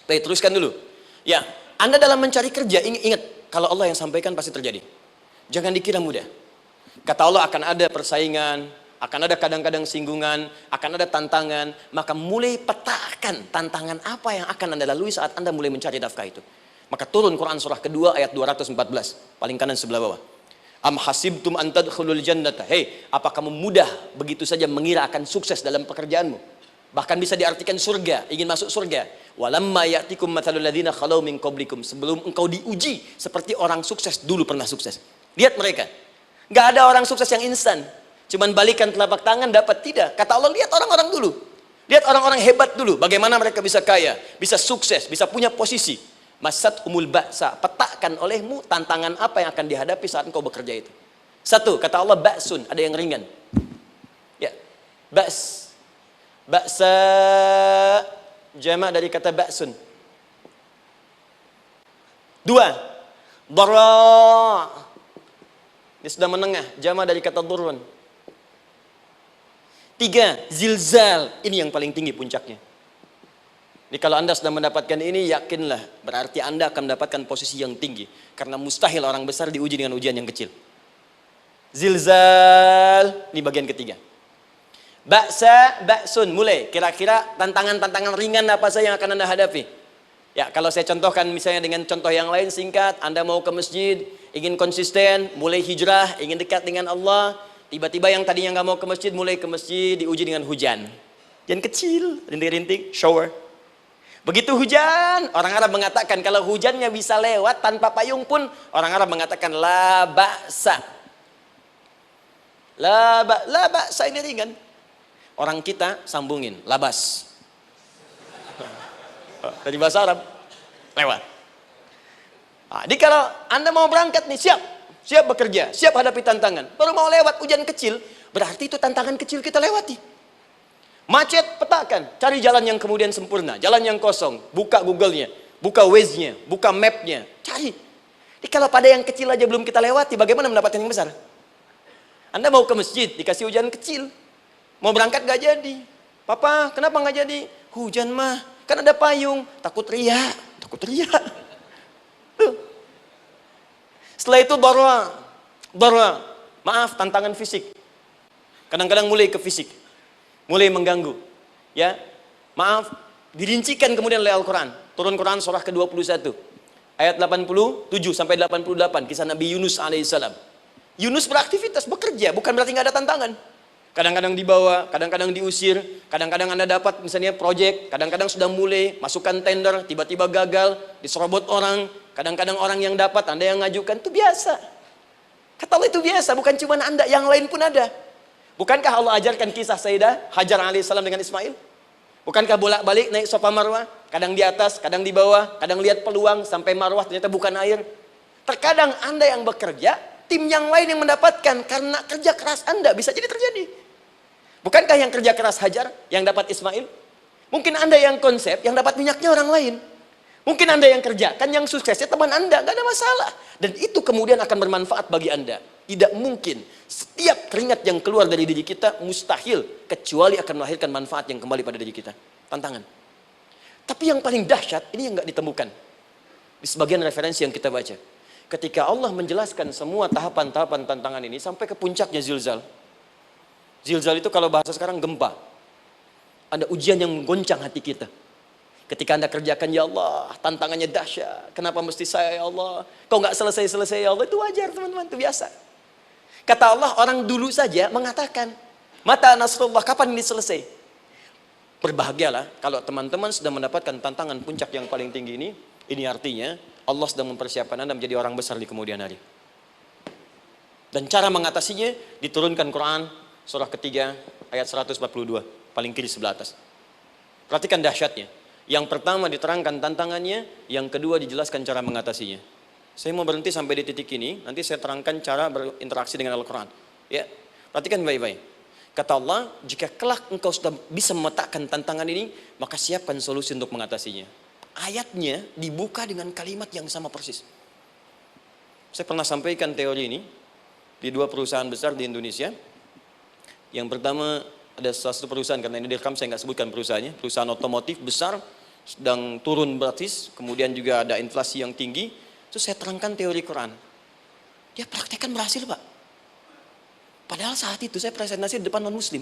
Baik, teruskan dulu. Ya, Anda dalam mencari kerja, ingat, kalau Allah yang sampaikan pasti terjadi. Jangan dikira mudah. Kata Allah akan ada persaingan, akan ada kadang-kadang singgungan, akan ada tantangan, maka mulai petakan tantangan apa yang akan Anda lalui saat Anda mulai mencari nafkah itu. Maka turun Quran surah kedua ayat 214, paling kanan sebelah bawah. Am hasibtum an tadkhulul jannata. Hei, apa kamu mudah begitu saja mengira akan sukses dalam pekerjaanmu? Bahkan bisa diartikan surga, ingin masuk surga. Walamma ya'tikum mathalul ladzina khalau min qablikum. Sebelum engkau diuji seperti orang sukses dulu pernah sukses. Lihat mereka. Enggak ada orang sukses yang instan. Cuman balikan telapak tangan dapat, tidak. Kata Allah, lihat orang-orang dulu. Lihat orang-orang hebat dulu, bagaimana mereka bisa kaya, bisa sukses, bisa punya posisi. Masat umul ba'sa, petakan olehmu tantangan apa yang akan dihadapi saat engkau bekerja itu. Satu, kata Allah ba'sun, ada yang ringan. Ya, ba's. Ba'sa, jamak dari kata ba'sun. Dua, dara. Ini sudah menengah, jamak dari kata durun. Tiga, zilzal. Ini yang paling tinggi puncaknya. Jadi kalau Anda sudah mendapatkan ini, yakinlah. Berarti Anda akan mendapatkan posisi yang tinggi. Karena mustahil orang besar diuji dengan ujian yang kecil. Zilzal. Ini bagian ketiga. Ba'sa, ba'sun. Mulai. Kira-kira tantangan-tantangan ringan apa saja yang akan Anda hadapi. Ya, kalau saya contohkan misalnya dengan contoh yang lain singkat. Anda mau ke masjid, ingin konsisten, mulai hijrah, ingin dekat dengan Allah. Tiba-tiba yang tadinya nggak mau ke masjid, mulai ke masjid, diuji dengan hujan. Hujan kecil, rintik-rintik, shower. Begitu hujan, orang Arab mengatakan kalau hujannya bisa lewat tanpa payung pun, orang Arab mengatakan la ba'sa. La ba'sa ini ringan. Orang kita sambungin, labas. Dari bahasa Arab, lewat. Nah, jadi kalau Anda mau berangkat nih, siap bekerja, siap hadapi tantangan. Baru mau lewat hujan kecil, berarti itu tantangan kecil kita lewati. Macet, petakan, cari jalan yang kemudian sempurna, jalan yang kosong, buka Google-nya, buka Waze-nya, buka map-nya, cari. Jadi kalau pada yang kecil aja belum kita lewati, bagaimana mendapatkan yang besar? Anda mau ke masjid, dikasih hujan kecil, mau berangkat gak jadi. Papa, kenapa gak jadi? Hujan mah, kan ada payung, takut riak. Tuh. Setelah itu darwa, maaf, tantangan fisik. Kadang-kadang mulai ke fisik, mulai mengganggu. Ya, maaf, dirincikan kemudian oleh Al-Quran. Turun Quran surah ke-21, ayat 87 sampai 88, kisah Nabi Yunus alaihissalam. Yunus beraktivitas, bekerja, bukan berarti nggak ada tantangan. Kadang-kadang dibawa, kadang-kadang diusir, kadang-kadang Anda dapat misalnya proyek, kadang-kadang sudah mulai masukkan tender, tiba-tiba gagal, diserobot orang. Kadang-kadang orang yang dapat, Anda yang ngajukan, itu biasa. Kata Allah itu biasa, bukan cuma Anda, yang lain pun ada. Bukankah Allah ajarkan kisah Sayyidah Hajar alaihissalam dengan Ismail? Bukankah bolak-balik naik Safa Marwah, kadang di atas, kadang di bawah, kadang lihat peluang, sampai Marwah ternyata bukan air. Terkadang Anda yang bekerja, tim yang lain yang mendapatkan, karena kerja keras Anda, bisa jadi terjadi. Bukankah yang kerja keras Hajar, yang dapat Ismail? Mungkin Anda yang konsep, yang dapat minyaknya orang lain. Mungkin Anda yang kerja, kan yang suksesnya teman Anda, gak ada masalah. Dan itu kemudian akan bermanfaat bagi Anda. Tidak mungkin setiap keringat yang keluar dari diri kita mustahil, kecuali akan melahirkan manfaat yang kembali pada diri kita. Tantangan. Tapi yang paling dahsyat, ini yang gak ditemukan. Di sebagian referensi yang kita baca. Ketika Allah menjelaskan semua tahapan-tahapan tantangan ini, sampai ke puncaknya zilzal. Zilzal itu kalau bahasa sekarang gempa. Ada ujian yang menggoncang hati kita. Ketika Anda kerjakan, ya Allah, tantangannya dahsyat. Kenapa mesti saya, ya Allah? Kau nggak selesai-selesai, ya Allah. Itu wajar, teman-teman. Itu biasa. Kata Allah, orang dulu saja mengatakan, mata nasrullah, kapan ini selesai? Berbahagialah kalau teman-teman sudah mendapatkan tantangan puncak yang paling tinggi ini. Ini artinya, Allah sedang mempersiapkan Anda menjadi orang besar di kemudian hari. Dan cara mengatasinya, diturunkan Quran, surah ketiga, ayat 142. Paling kiri sebelah atas. Perhatikan dahsyatnya. Yang pertama diterangkan tantangannya, yang kedua dijelaskan cara mengatasinya. Saya mau berhenti sampai di titik ini, nanti saya terangkan cara berinteraksi dengan Al-Quran. Ya, perhatikan baik-baik. Kata Allah, jika kelak engkau sudah bisa memetakan tantangan ini, maka siapkan solusi untuk mengatasinya. Ayatnya dibuka dengan kalimat yang sama persis. Saya pernah sampaikan teori ini di dua perusahaan besar di Indonesia. Yang pertama, ada salah satu perusahaan, karena ini direkam saya nggak sebutkan perusahaannya, perusahaan otomotif besar, sedang turun gratis, kemudian juga ada inflasi yang tinggi. Terus saya terangkan teori Quran. Dia praktekkan berhasil, Pak. Padahal saat itu saya presentasi di depan non-muslim.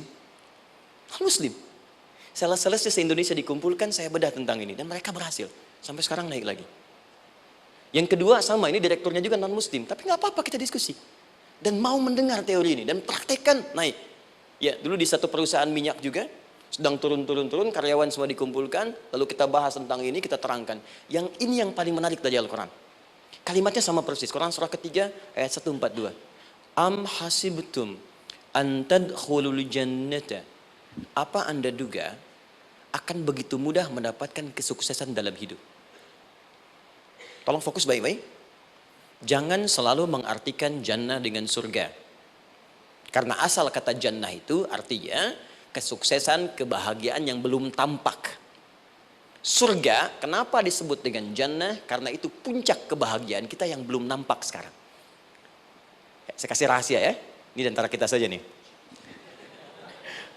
Non-muslim. Sales-salesnya se-Indonesia dikumpulkan, saya bedah tentang ini. Dan mereka berhasil. Sampai sekarang naik lagi. Yang kedua sama, ini direkturnya juga non-muslim. Tapi nggak apa-apa, kita diskusi. Dan mau mendengar teori ini. Dan praktekkan, naik. Ya, dulu di satu perusahaan minyak juga. Sedang turun, karyawan semua dikumpulkan, lalu kita bahas tentang ini, kita terangkan. Yang ini yang paling menarik dari Al-Quran. Kalimatnya sama persis, Quran surah ketiga, ayat 142. Am hasibtum an tadkhulul jannata. Apa Anda duga, akan begitu mudah mendapatkan kesuksesan dalam hidup. Tolong fokus baik-baik. Jangan selalu mengartikan jannah dengan surga. Karena asal kata jannah itu artinya kesuksesan, kebahagiaan yang belum tampak. Surga, kenapa disebut dengan jannah? Karena itu puncak kebahagiaan kita yang belum nampak sekarang. Saya kasih rahasia ya. Ini di antara kita saja nih.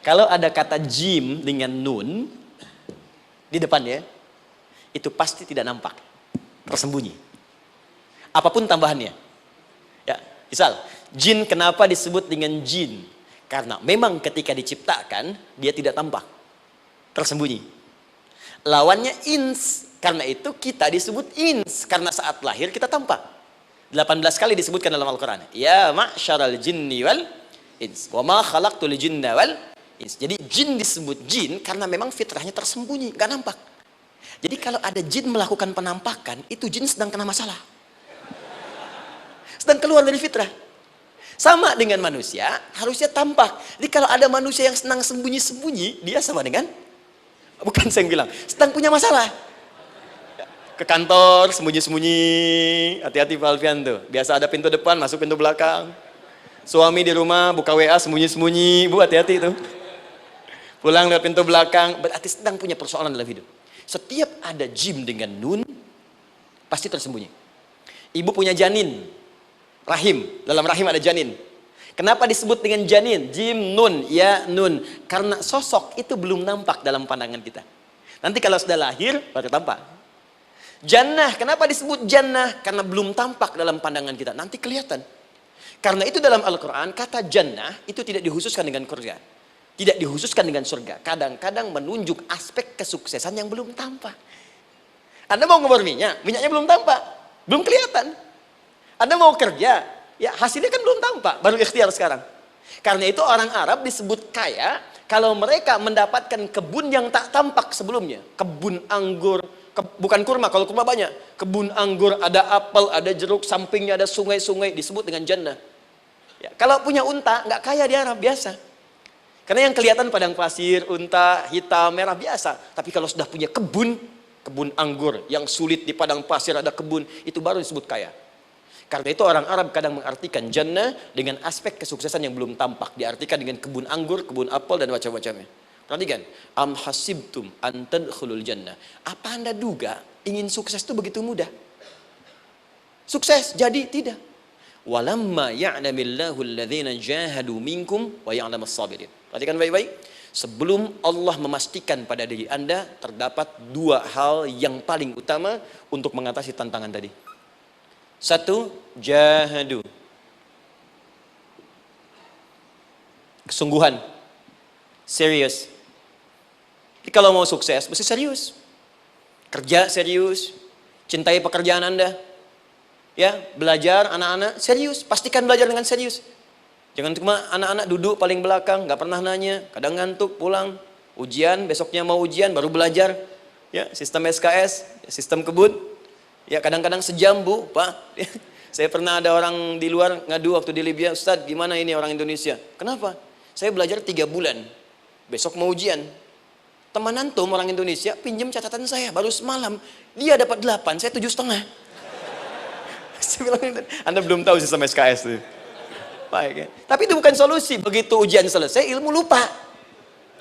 Kalau ada kata jim dengan nun di depannya, itu pasti tidak nampak, tersembunyi. Apapun tambahannya. Ya, misal, jin kenapa disebut dengan jin? Karena memang ketika diciptakan, dia tidak tampak, tersembunyi. Lawannya ins, karena itu kita disebut ins, karena saat lahir kita tampak. 18 kali disebutkan dalam Al-Quran. Ya ma'syaral jinni wal ins, wa ma khalaqtul jinna wal ins. Jadi jin disebut jin karena memang fitrahnya tersembunyi, gak nampak. Jadi kalau ada jin melakukan penampakan, itu jin sedang kena masalah. Sedang keluar dari fitrah. Sama dengan manusia, harusnya tampak. Jadi kalau ada manusia yang senang sembunyi-sembunyi, dia sama dengan, bukan saya yang bilang, sedang punya masalah. Ke kantor, sembunyi-sembunyi, hati-hati Pak Alfian tuh. Biasa ada pintu depan, masuk pintu belakang. Suami di rumah, buka WA, sembunyi-sembunyi. Bu, hati-hati tuh. Pulang lewat pintu belakang, berarti sedang punya persoalan dalam hidup. Setiap ada jim dengan nun, pasti tersembunyi. Ibu punya janin, rahim, dalam rahim ada janin. Kenapa disebut dengan janin? Jim, nun, ya, nun. Karena sosok itu belum nampak dalam pandangan kita. Nanti kalau sudah lahir, baru tampak. Jannah, kenapa disebut jannah? Karena belum tampak dalam pandangan kita. Nanti kelihatan. Karena itu dalam Al-Quran, kata jannah itu tidak dikhususkan dengan surga. Tidak dikhususkan dengan surga. Kadang-kadang menunjuk aspek kesuksesan yang belum tampak. Anda mau ngebor minyak, minyaknya belum tampak. Belum kelihatan. Anda mau kerja, ya hasilnya kan belum tampak. Baru ikhtiar sekarang. Karena itu orang Arab disebut kaya, kalau mereka mendapatkan kebun yang tak tampak sebelumnya. Kebun anggur, bukan kurma, kalau kurma banyak. Kebun anggur, ada apel, ada jeruk, sampingnya ada sungai-sungai, disebut dengan jannah. Ya, kalau punya unta, nggak kaya di Arab, biasa. Karena yang kelihatan padang pasir, unta, hitam, merah, biasa. Tapi kalau sudah punya kebun, kebun anggur, yang sulit di padang pasir ada kebun, itu baru disebut kaya. Karena itu orang Arab kadang mengartikan jannah dengan aspek kesuksesan yang belum tampak. Diartikan dengan kebun anggur, kebun apel, dan macam-macamnya. Perhatikan, am hasibtum an tadkhulul jannah. Apa Anda duga ingin sukses itu begitu mudah? Sukses jadi tidak. Walamma ya'lamillahu alladhina jahadu minkum wa ya'lamas sabirin. Perhatikan baik-baik. Sebelum Allah memastikan pada diri Anda terdapat dua hal yang paling utama untuk mengatasi tantangan tadi. Satu, jahadu. Kesungguhan. Serius. Jadi kalau mau sukses, mesti serius. Kerja serius. Cintai pekerjaan Anda. Ya, belajar anak-anak serius. Pastikan belajar dengan serius. Jangan cuma anak-anak duduk paling belakang, nggak pernah nanya, kadang ngantuk, pulang. Ujian, besoknya mau ujian, baru belajar. Ya, sistem SKS, sistem kebut. Ya, kadang-kadang sejam, Bu, Pak. Saya pernah ada orang di luar ngadu waktu di Libya, Ustadz, gimana ini orang Indonesia? Kenapa? Saya belajar 3 bulan. Besok mau ujian. Teman antum orang Indonesia pinjam catatan saya baru semalam. Dia dapat 8, saya 7,5. Saya bilang, Anda belum tahu sistem SKS itu. Baik, ya. Tapi itu bukan solusi. Begitu ujian selesai, ilmu lupa.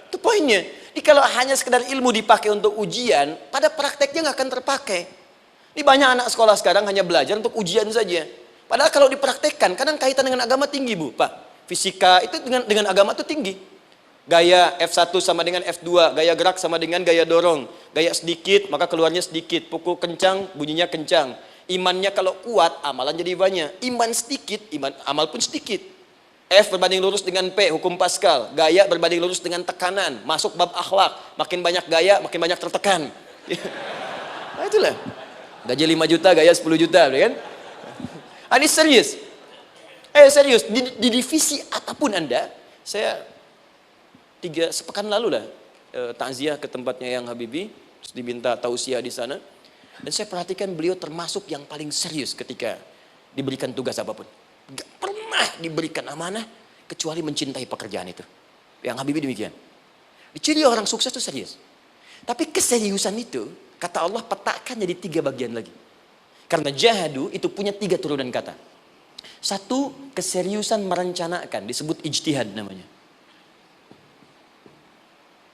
Itu poinnya. Jadi kalau hanya sekedar ilmu dipakai untuk ujian, pada prakteknya nggak akan terpakai. Ini banyak anak sekolah sekarang hanya belajar untuk ujian saja. Padahal kalau dipraktekkan, kadang kaitan dengan agama tinggi, Bu, Pak. Fisika itu dengan agama itu tinggi. Gaya F1 sama dengan F2, gaya gerak sama dengan gaya dorong. Gaya sedikit, maka keluarnya sedikit. Pukul kencang, bunyinya kencang. Imannya kalau kuat, amalan jadi banyak. Iman sedikit, amal pun sedikit. F berbanding lurus dengan P, hukum Pascal. Gaya berbanding lurus dengan tekanan. Masuk bab akhlak. Makin banyak gaya, makin banyak tertekan. Nah itulah. Gaji 5 juta, gaya 10 juta. Kan? Ini serius. Serius. Di divisi apapun Anda, saya 3 sepekan lalu lah takziah ke tempatnya Yang Habibie, terus diminta tausiah di sana. Dan saya perhatikan beliau termasuk yang paling serius ketika diberikan tugas apapun. Gak pernah diberikan amanah kecuali mencintai pekerjaan itu. Yang Habibie demikian. Ciri orang sukses itu serius. Tapi keseriusan itu, kata Allah petakan jadi 3 bagian lagi. Karena jahadu itu punya 3 turunan kata. 1, keseriusan merencanakan, disebut ijtihad namanya.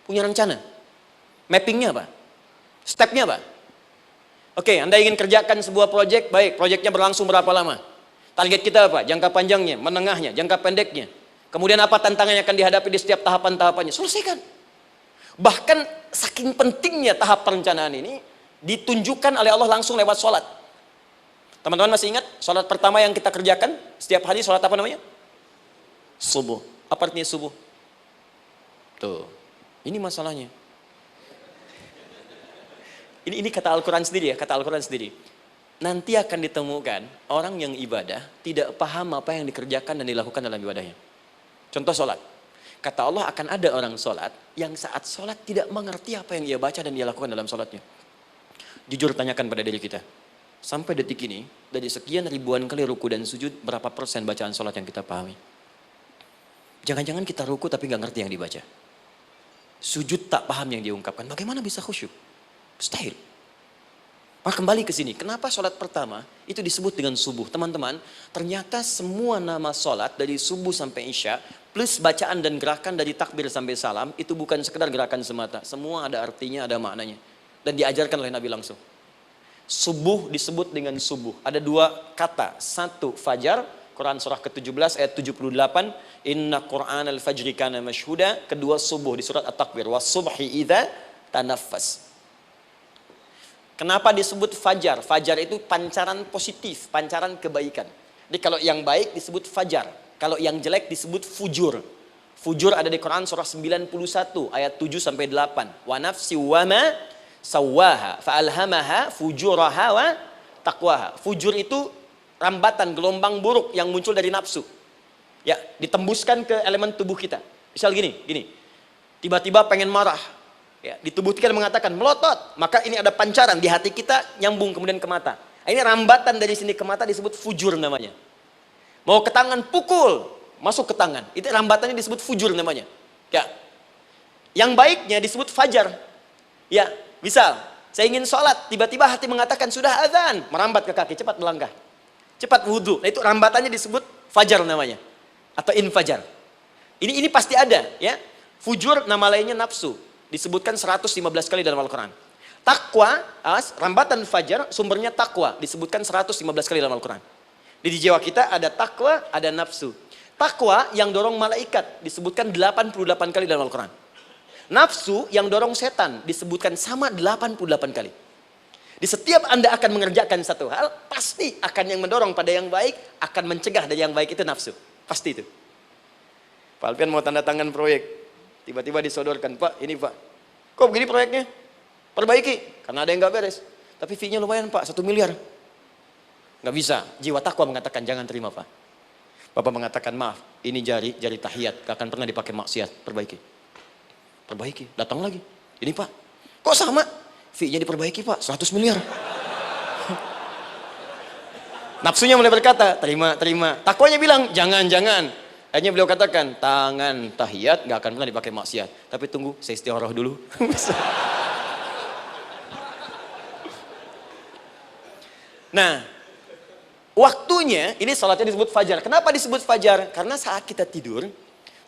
Punya rencana. Mappingnya apa? Stepnya apa? Oke, Anda ingin kerjakan sebuah proyek, baik, proyeknya berlangsung berapa lama? Target kita apa? Jangka panjangnya, menengahnya, jangka pendeknya. Kemudian apa tantangan yang akan dihadapi di setiap tahapan-tahapannya? Selesaikan. Bahkan saking pentingnya tahap perencanaan ini, ditunjukkan oleh Allah langsung lewat sholat. Teman-teman masih ingat sholat pertama yang kita kerjakan setiap hari, sholat apa namanya? Subuh. Apa artinya subuh? Tuh, ini masalahnya. Ini kata Al-Quran sendiri ya, kata Al-Quran sendiri. Nanti akan ditemukan orang yang ibadah tidak paham apa yang dikerjakan dan dilakukan dalam ibadahnya. Contoh sholat. Kata Allah akan ada orang sholat yang saat sholat tidak mengerti apa yang ia baca dan ia lakukan dalam sholatnya. Jujur tanyakan pada diri kita. Sampai detik ini, dari sekian ribuan kali ruku dan sujud, berapa persen bacaan sholat yang kita pahami? Jangan-jangan kita ruku tapi nggak ngerti yang dibaca. Sujud tak paham yang diungkapkan. Bagaimana bisa khusyuk? Mustahil. Maka kembali ke sini. Kenapa sholat pertama itu disebut dengan subuh? Teman-teman, ternyata semua nama sholat dari subuh sampai isya, plus bacaan dan gerakan dari takbir sampai salam, itu bukan sekedar gerakan semata. Semua ada artinya, ada maknanya. Dan diajarkan oleh Nabi langsung. Subuh disebut dengan subuh. Ada 2 kata. 1, fajar. Quran surah ke-17 ayat 78. Inna Qur'an al-fajri kana mashhuda. Kedua, subuh di surat At-Takbir. Was subhi idza tanaffas. Kenapa disebut fajar? Fajar itu pancaran positif, pancaran kebaikan. Jadi kalau yang baik disebut fajar. Kalau yang jelek disebut fujur. Fujur ada di Quran surah 91 ayat 7 sampai 8. Wa nafsi wa ma sawwaha fa'alhamaha fujuraha wa taqwaha. Fujur itu rambatan gelombang buruk yang muncul dari nafsu. Ya, ditembuskan ke elemen tubuh kita. Misal gini. Tiba-tiba pengen marah. Ya, di tubuh kita mengatakan melotot, maka ini ada pancaran di hati kita nyambung kemudian ke mata. Ini rambatan dari sini ke mata disebut fujur namanya. Mau ke tangan pukul, masuk ke tangan. Itu rambatannya disebut fujur namanya. Ya. Yang baiknya disebut fajar. Ya, misal saya ingin sholat, tiba-tiba hati mengatakan sudah azan, merambat ke kaki, cepat melangkah. Cepat wudhu. Nah, itu rambatannya disebut fajar namanya. Atau infajar. Ini pasti ada, ya. Fujur nama lainnya nafsu. Disebutkan 115 kali dalam Al-Quran. Takwa, rambatan fajar, sumbernya takwa. Disebutkan 115 kali dalam Al-Quran. Di jiwa kita ada takwa, ada nafsu. Takwa yang dorong malaikat, disebutkan 88 kali dalam Al-Quran. Nafsu yang dorong setan, disebutkan sama 88 kali. Di setiap Anda akan mengerjakan satu hal, pasti akan yang mendorong pada yang baik, akan mencegah dari yang baik itu nafsu. Pasti itu. Pak Alpian mau tanda tangan proyek. Tiba-tiba disodorkan, Pak, ini Pak. Kok begini proyeknya? Perbaiki, karena ada yang nggak beres. Tapi fee-nya lumayan Pak, 1 miliar. Nggak bisa, jiwa takwa mengatakan jangan terima Pak. Bapak mengatakan maaf, ini jari tahiyat, gak akan pernah dipakai maksiat, perbaiki, datang lagi. Ini Pak, kok sama? Fee-nya diperbaiki Pak, 100 miliar. Nafsunya mulai berkata, terima. Takwanya bilang, jangan. Akhirnya beliau katakan, tangan tahiyat gak akan pernah dipakai maksiat. Tapi tunggu, saya istighoroh dulu. Nah, waktunya, ini salatnya disebut fajar. Kenapa disebut fajar? Karena saat kita tidur,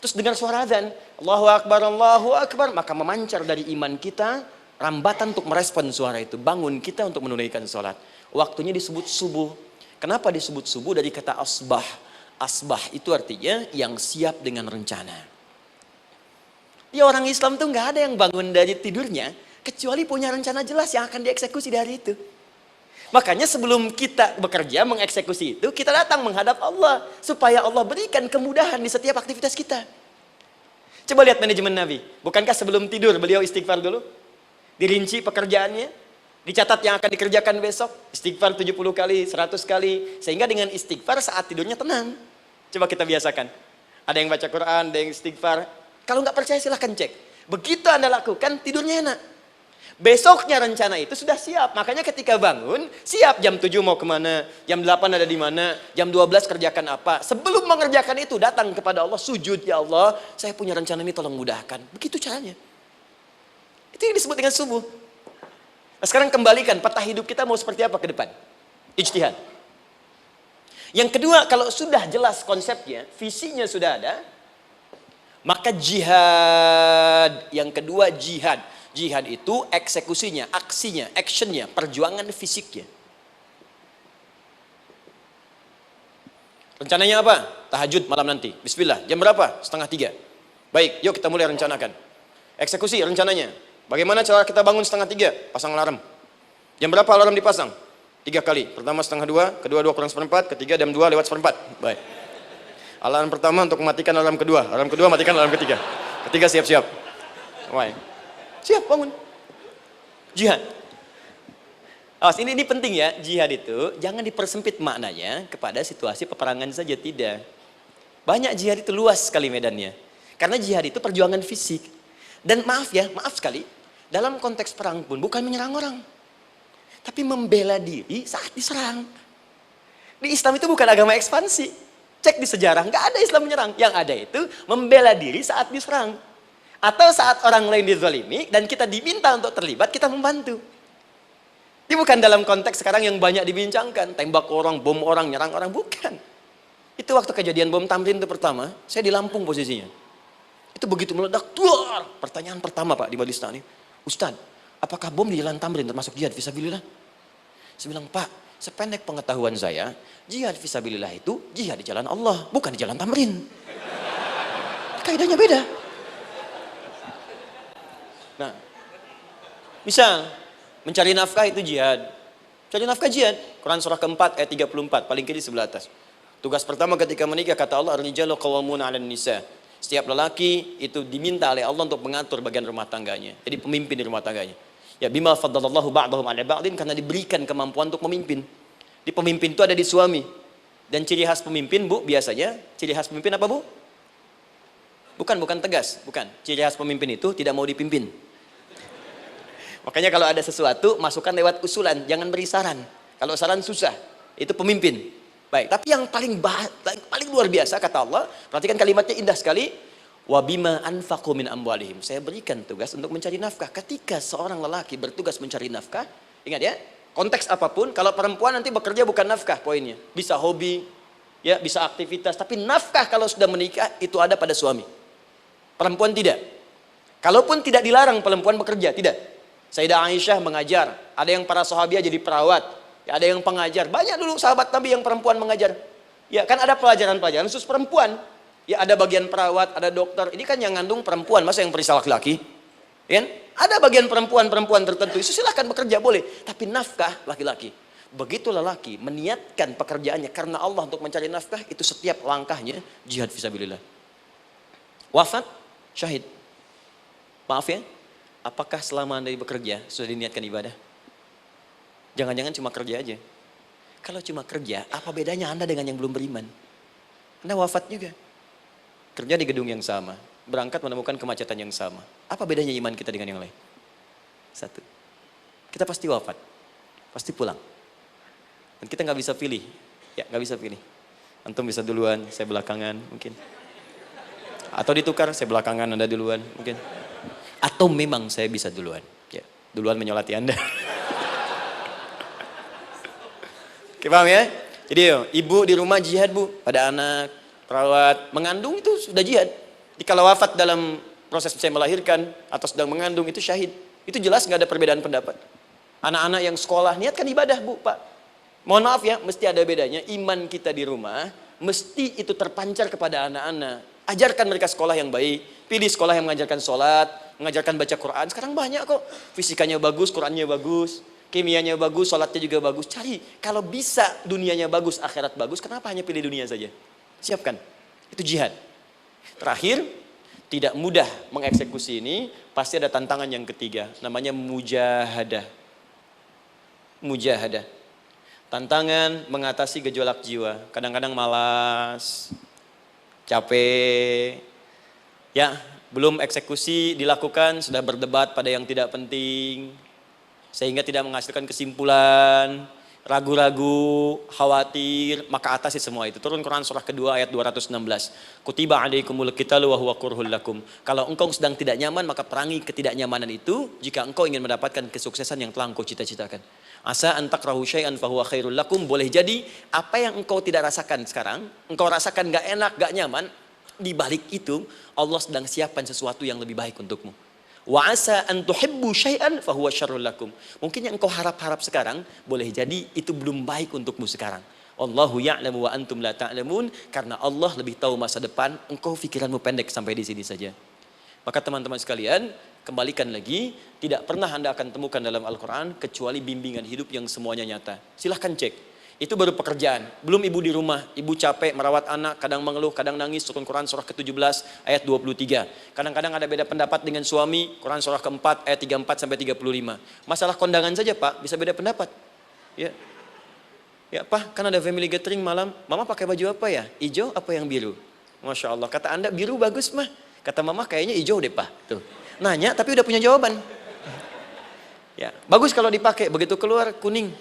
terus dengar suara azan, Allahu Akbar, maka memancar dari iman kita, rambatan untuk merespon suara itu. Bangun kita untuk menunaikan salat. Waktunya disebut subuh. Kenapa disebut subuh? Dari kata asbah. Asbah itu artinya yang siap dengan rencana. Ya, orang Islam tuh nggak ada yang bangun dari tidurnya kecuali punya rencana jelas yang akan dieksekusi di hari itu. Makanya sebelum kita bekerja mengeksekusi itu, kita datang menghadap Allah supaya Allah berikan kemudahan di setiap aktivitas kita. Coba lihat manajemen Nabi. Bukankah sebelum tidur beliau istighfar dulu? Dirinci pekerjaannya, dicatat yang akan dikerjakan besok, istighfar 70 kali, 100 kali, sehingga dengan istighfar saat tidurnya tenang. Coba kita biasakan. Ada yang baca Quran, ada yang istighfar. Kalau nggak percaya silahkan cek. Begitu Anda lakukan, tidurnya enak. Besoknya rencana itu sudah siap. Makanya ketika bangun, siap jam 7 mau kemana, jam 8 ada di mana, jam 12 kerjakan apa. Sebelum mengerjakan itu, datang kepada Allah, sujud, ya Allah, saya punya rencana ini tolong mudahkan. Begitu caranya. Itu yang disebut dengan subuh. Nah, sekarang kembalikan peta hidup kita mau seperti apa ke depan. Ijtihad. Yang kedua, kalau sudah jelas konsepnya, visinya sudah ada, maka jihad. Yang kedua jihad. Jihad itu eksekusinya, aksinya, actionnya, perjuangan fisiknya. Rencananya apa? Tahajud malam nanti. Bismillah. Jam berapa? 2:30. Baik, yuk kita mulai rencanakan. Eksekusi rencananya. Bagaimana cara kita bangun 2:30? Pasang alarm. Jam berapa alarm dipasang? 3 kali. Pertama 1:30, kedua 2:4, ketiga jam 2:4. Baik. Alarm pertama untuk mematikan alarm kedua. Alarm kedua matikan alarm ketiga. Ketiga siap-siap. Baik. Siap bangun. Jihad. Awas, ini penting ya, jihad itu jangan dipersempit maknanya kepada situasi peperangan saja, tidak. Banyak jihad itu luas sekali medannya. Karena jihad itu perjuangan fisik. Dan maaf sekali, dalam konteks perang pun bukan menyerang orang. Tapi membela diri saat diserang. Di Islam itu bukan agama ekspansi. Cek di sejarah, nggak ada Islam menyerang. Yang ada itu membela diri saat diserang. Atau saat orang lain dizalimi dan kita diminta untuk terlibat, kita membantu. Ini bukan dalam konteks sekarang yang banyak dibincangkan. Tembak orang, bom orang, nyerang orang. Bukan. Itu waktu kejadian bom Tamrin itu pertama, saya di Lampung posisinya. Itu begitu meledak, duar. Pertanyaan pertama Pak di Majelis Taklim, Ustadz, apakah bom di Jalan Tamrin termasuk jihad fisabilillah? Saya bilang, Pak, sependek pengetahuan saya, jihad fisabilillah itu jihad di jalan Allah, bukan di Jalan Tamrin. Kaidahnya beda. Nah, misal mencari nafkah itu jihad. Cari nafkah jihad. Quran surah keempat ayat 34, paling kiri sebelah atas. Tugas pertama ketika menikah kata Allah, ar-rijalu qawwamuna 'alan nisa. Setiap lelaki itu diminta oleh Allah untuk mengatur bagian rumah tangganya. Jadi pemimpin di rumah tangganya. Ya bima faddalallahu ba'dahum 'ala ba'din, karena diberikan kemampuan untuk memimpin. Di pemimpin itu ada di suami. Dan ciri khas pemimpin, Bu, biasanya ciri khas pemimpin apa, Bu? Bukan tegas, bukan. Ciri khas pemimpin itu tidak mau dipimpin. Makanya kalau ada sesuatu, masukkan lewat usulan, jangan beri saran. Kalau saran susah, itu pemimpin. Baik, tapi yang paling luar biasa kata Allah, perhatikan kalimatnya indah sekali. Wa bima anfaqu min amwalihim. Saya berikan tugas untuk mencari nafkah. Ketika seorang lelaki bertugas mencari nafkah, ingat ya, konteks apapun, kalau perempuan nanti bekerja bukan nafkah poinnya. Bisa hobi, ya, bisa aktivitas, tapi nafkah kalau sudah menikah itu ada pada suami. Perempuan tidak. Kalaupun tidak dilarang perempuan bekerja, tidak. Sayyidah Aisyah mengajar, ada yang para sahabiah jadi perawat, ya, ada yang pengajar. Banyak dulu sahabat Nabi yang perempuan mengajar. Ya, kan ada pelajaran-pelajaran khusus perempuan. Ya, ada bagian perawat, ada dokter. Ini kan yang ngandung perempuan, masa yang periksa laki-laki? Ya, ada bagian perempuan tertentu. Itu silahkan bekerja boleh, tapi nafkah laki-laki. Begitu lelaki meniatkan pekerjaannya karena Allah untuk mencari nafkah, itu setiap langkahnya jihad fisabilillah. Wafat, syahid. Maaf ya, apakah selama Anda bekerja sudah diniatkan ibadah? Jangan-jangan cuma kerja aja. Kalau cuma kerja, apa bedanya Anda dengan yang belum beriman? Anda wafat juga. Kerja di gedung yang sama, berangkat menemukan kemacetan yang sama. Apa bedanya iman kita dengan yang lain? Satu, kita pasti wafat, pasti pulang. Dan kita nggak bisa pilih, ya nggak bisa pilih. Antum bisa duluan, saya belakangan mungkin. Atau ditukar, saya belakangan, Anda duluan mungkin. Atau memang saya bisa duluan, ya duluan menyolati Anda. Oke, paham ya? Jadi ibu di rumah jihad, Bu, pada anak, perawat, mengandung itu sudah jihad. Jadi kalau wafat dalam proses saya melahirkan atau sedang mengandung itu syahid. Itu jelas nggak ada perbedaan pendapat. Anak-anak yang sekolah niatkan ibadah, Bu, Pak. Mohon maaf ya, mesti ada bedanya. Iman kita di rumah mesti itu terpancar kepada anak-anak. Ajarkan mereka sekolah yang baik. Pilih sekolah yang mengajarkan sholat, mengajarkan baca Quran. Sekarang banyak kok. Fisikanya bagus, Qurannya bagus, kimianya bagus, sholatnya juga bagus. Cari. Kalau bisa dunianya bagus, akhirat bagus, kenapa hanya pilih dunia saja? Siapkan. Itu jihad. Terakhir, tidak mudah mengeksekusi ini. Pasti ada tantangan yang ketiga. Namanya mujahadah. Mujahadah. Tantangan mengatasi gejolak jiwa. Kadang-kadang malas, capek, ya belum eksekusi dilakukan sudah berdebat pada yang tidak penting, sehingga tidak menghasilkan kesimpulan. ragu-ragu, khawatir, maka atasi semua itu. Turun Quran surah kedua ayat 216. Kutiba alaikumul qitalu wa huwa kurhul lakum. Kalau engkau sedang tidak nyaman, maka perangi ketidaknyamanan itu jika engkau ingin mendapatkan kesuksesan yang telah engkau cita-citakan. Asa an takrahu syai'an fa huwa khairul lakum. Boleh jadi apa yang engkau tidak rasakan sekarang, engkau rasakan gak enak, gak nyaman, di balik itu Allah sedang siapkan sesuatu yang lebih baik untukmu. Wa asa an tuhibbu syai'an fa huwa syarrul lakum. Mungkin yang engkau harap-harap sekarang boleh jadi itu belum baik untukmu sekarang. Allahu ya'lamu wa antum la ta'lamun, karena Allah lebih tahu masa depan, engkau pikiranmu pendek sampai di sini saja. Maka teman-teman sekalian, kembalikan lagi, tidak pernah Anda akan temukan dalam Al-Qur'an kecuali bimbingan hidup yang semuanya nyata. Silahkan cek. Itu baru pekerjaan, belum ibu di rumah, ibu capek merawat anak, kadang mengeluh, kadang nangis. Turun Quran surah ke-17 ayat 23. Kadang-kadang ada beda pendapat dengan suami, Quran surah ke-4 ayat 34 sampai 35. Masalah kondangan saja Pak, bisa beda pendapat. Ya. Ya Pak, kan ada family gathering malam, Mama pakai baju apa ya? Hijau apa yang biru? Masya Allah, kata Anda biru bagus mah. Kata Mama kayaknya hijau deh Pak. Tuh. Nanya tapi udah punya jawaban. Ya, bagus kalau dipakai, begitu keluar kuning.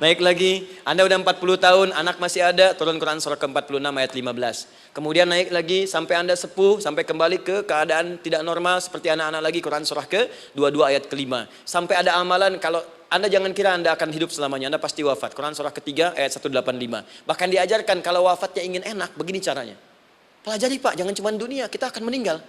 Naik lagi, Anda udah 40 tahun, anak masih ada, turun Quran surah ke-46 ayat 15. Kemudian naik lagi sampai Anda sepuh, sampai kembali ke keadaan tidak normal seperti anak-anak lagi, Quran surah ke-22 ayat ke-5. Sampai ada amalan, kalau Anda jangan kira Anda akan hidup selamanya, Anda pasti wafat. Quran surah ke-3 ayat 185. Bahkan diajarkan kalau wafatnya ingin enak, begini caranya. Pelajari Pak, jangan cuma dunia, kita akan meninggal.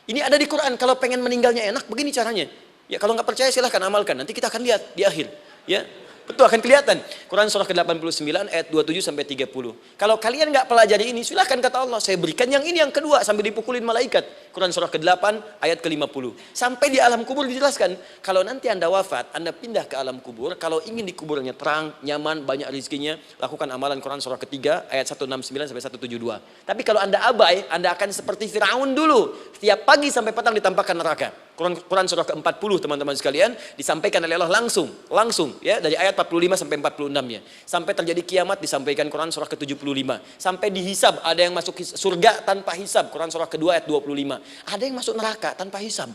Ini ada di Quran, kalau pengen meninggalnya enak, begini caranya. Ya kalau nggak percaya silahkan amalkan, nanti kita akan lihat di akhir. Ya. Betul, akan kelihatan. Quran surah ke-89 ayat 27 sampai 30. Kalau kalian nggak pelajari ini, silahkan kata Allah, saya berikan yang ini yang kedua sambil dipukulin malaikat. Quran surah ke-8 ayat ke-50. Sampai di alam kubur dijelaskan, kalau nanti Anda wafat, Anda pindah ke alam kubur, kalau ingin dikuburnya terang, nyaman, banyak rezekinya, lakukan amalan Quran surah ke-3 ayat 169 sampai 172. Tapi kalau Anda abai, Anda akan seperti Firaun dulu. Setiap pagi sampai petang ditampakkan neraka. Quran surah ke-40 teman-teman sekalian disampaikan oleh Allah langsung ya, dari ayat 45 sampai 46 ya. Sampai terjadi kiamat disampaikan Quran surah ke-75. Sampai dihisab, ada yang masuk surga tanpa hisab, Quran surah kedua ayat 25. Ada yang masuk neraka tanpa hisab.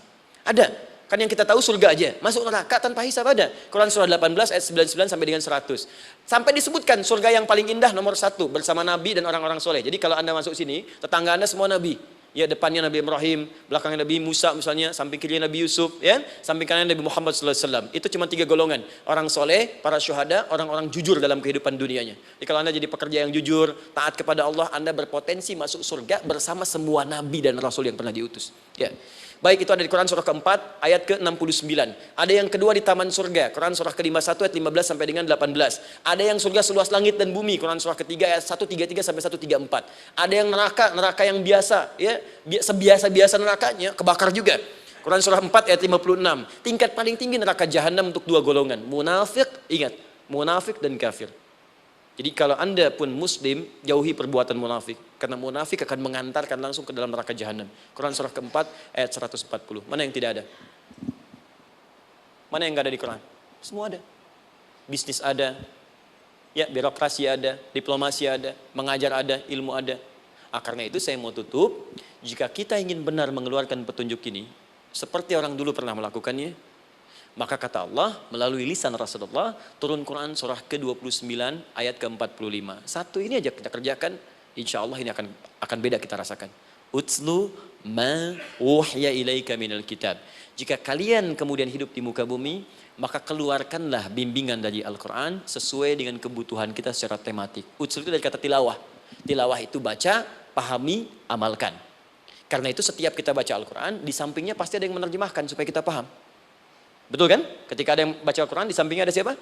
Ada. Kan yang kita tahu surga aja, masuk neraka tanpa hisab ada. Quran surah 18 ayat 99 sampai dengan 100. Sampai disebutkan surga yang paling indah nomor 1 bersama Nabi dan orang-orang soleh. Jadi kalau Anda masuk sini, tetangga Anda semua Nabi. Ya, depannya Nabi Ibrahim, belakangnya Nabi Musa misalnya, samping kirinya Nabi Yusuf, ya, samping kanan Nabi Muhammad SAW. Itu cuma 3 golongan, orang soleh, para syuhada, orang-orang jujur dalam kehidupan dunianya. Jadi kalau Anda jadi pekerja yang jujur, taat kepada Allah, Anda berpotensi masuk surga bersama semua Nabi dan Rasul yang pernah diutus. Ya. Baik, itu ada di Quran surah ke-4 ayat ke-69. Ada yang kedua di taman surga, Quran surah ke-51 ayat 15 sampai dengan 18. Ada yang surga seluas langit dan bumi, Quran surah ketiga ayat 133 sampai 134. Ada yang neraka yang biasa, ya, sebiasa-biasa nerakanya kebakar juga. Quran surah 4 ayat 56. Tingkat paling tinggi neraka jahanam untuk 2 golongan, munafik, ingat, munafik dan kafir. Jadi kalau Anda pun muslim, jauhi perbuatan munafik. Karena munafik akan mengantarkan langsung ke dalam neraka jahanam. Quran surah ke-4 ayat 140. Mana yang tidak ada? Mana yang nggak ada di Quran? Semua ada. Bisnis ada, ya, birokrasi ada, diplomasi ada, mengajar ada, ilmu ada. Karena itu saya mau tutup, jika kita ingin benar mengeluarkan petunjuk ini, seperti orang dulu pernah melakukannya, maka kata Allah melalui lisan Rasulullah, turun Quran surah ke-29 ayat ke-45. Satu ini aja kita kerjakan, insya Allah ini akan beda kita rasakan. Utslu ma uhya ilaika minal kitab. Jika kalian kemudian hidup di muka bumi, maka keluarkanlah bimbingan dari Al-Quran sesuai dengan kebutuhan kita secara tematik. Utslu itu dari kata tilawah. Tilawah itu baca, pahami, amalkan. Karena itu setiap kita baca Al-Quran, di sampingnya pasti ada yang menerjemahkan supaya kita paham. Betul kan? Ketika ada yang baca Al-Quran, di sampingnya ada siapa?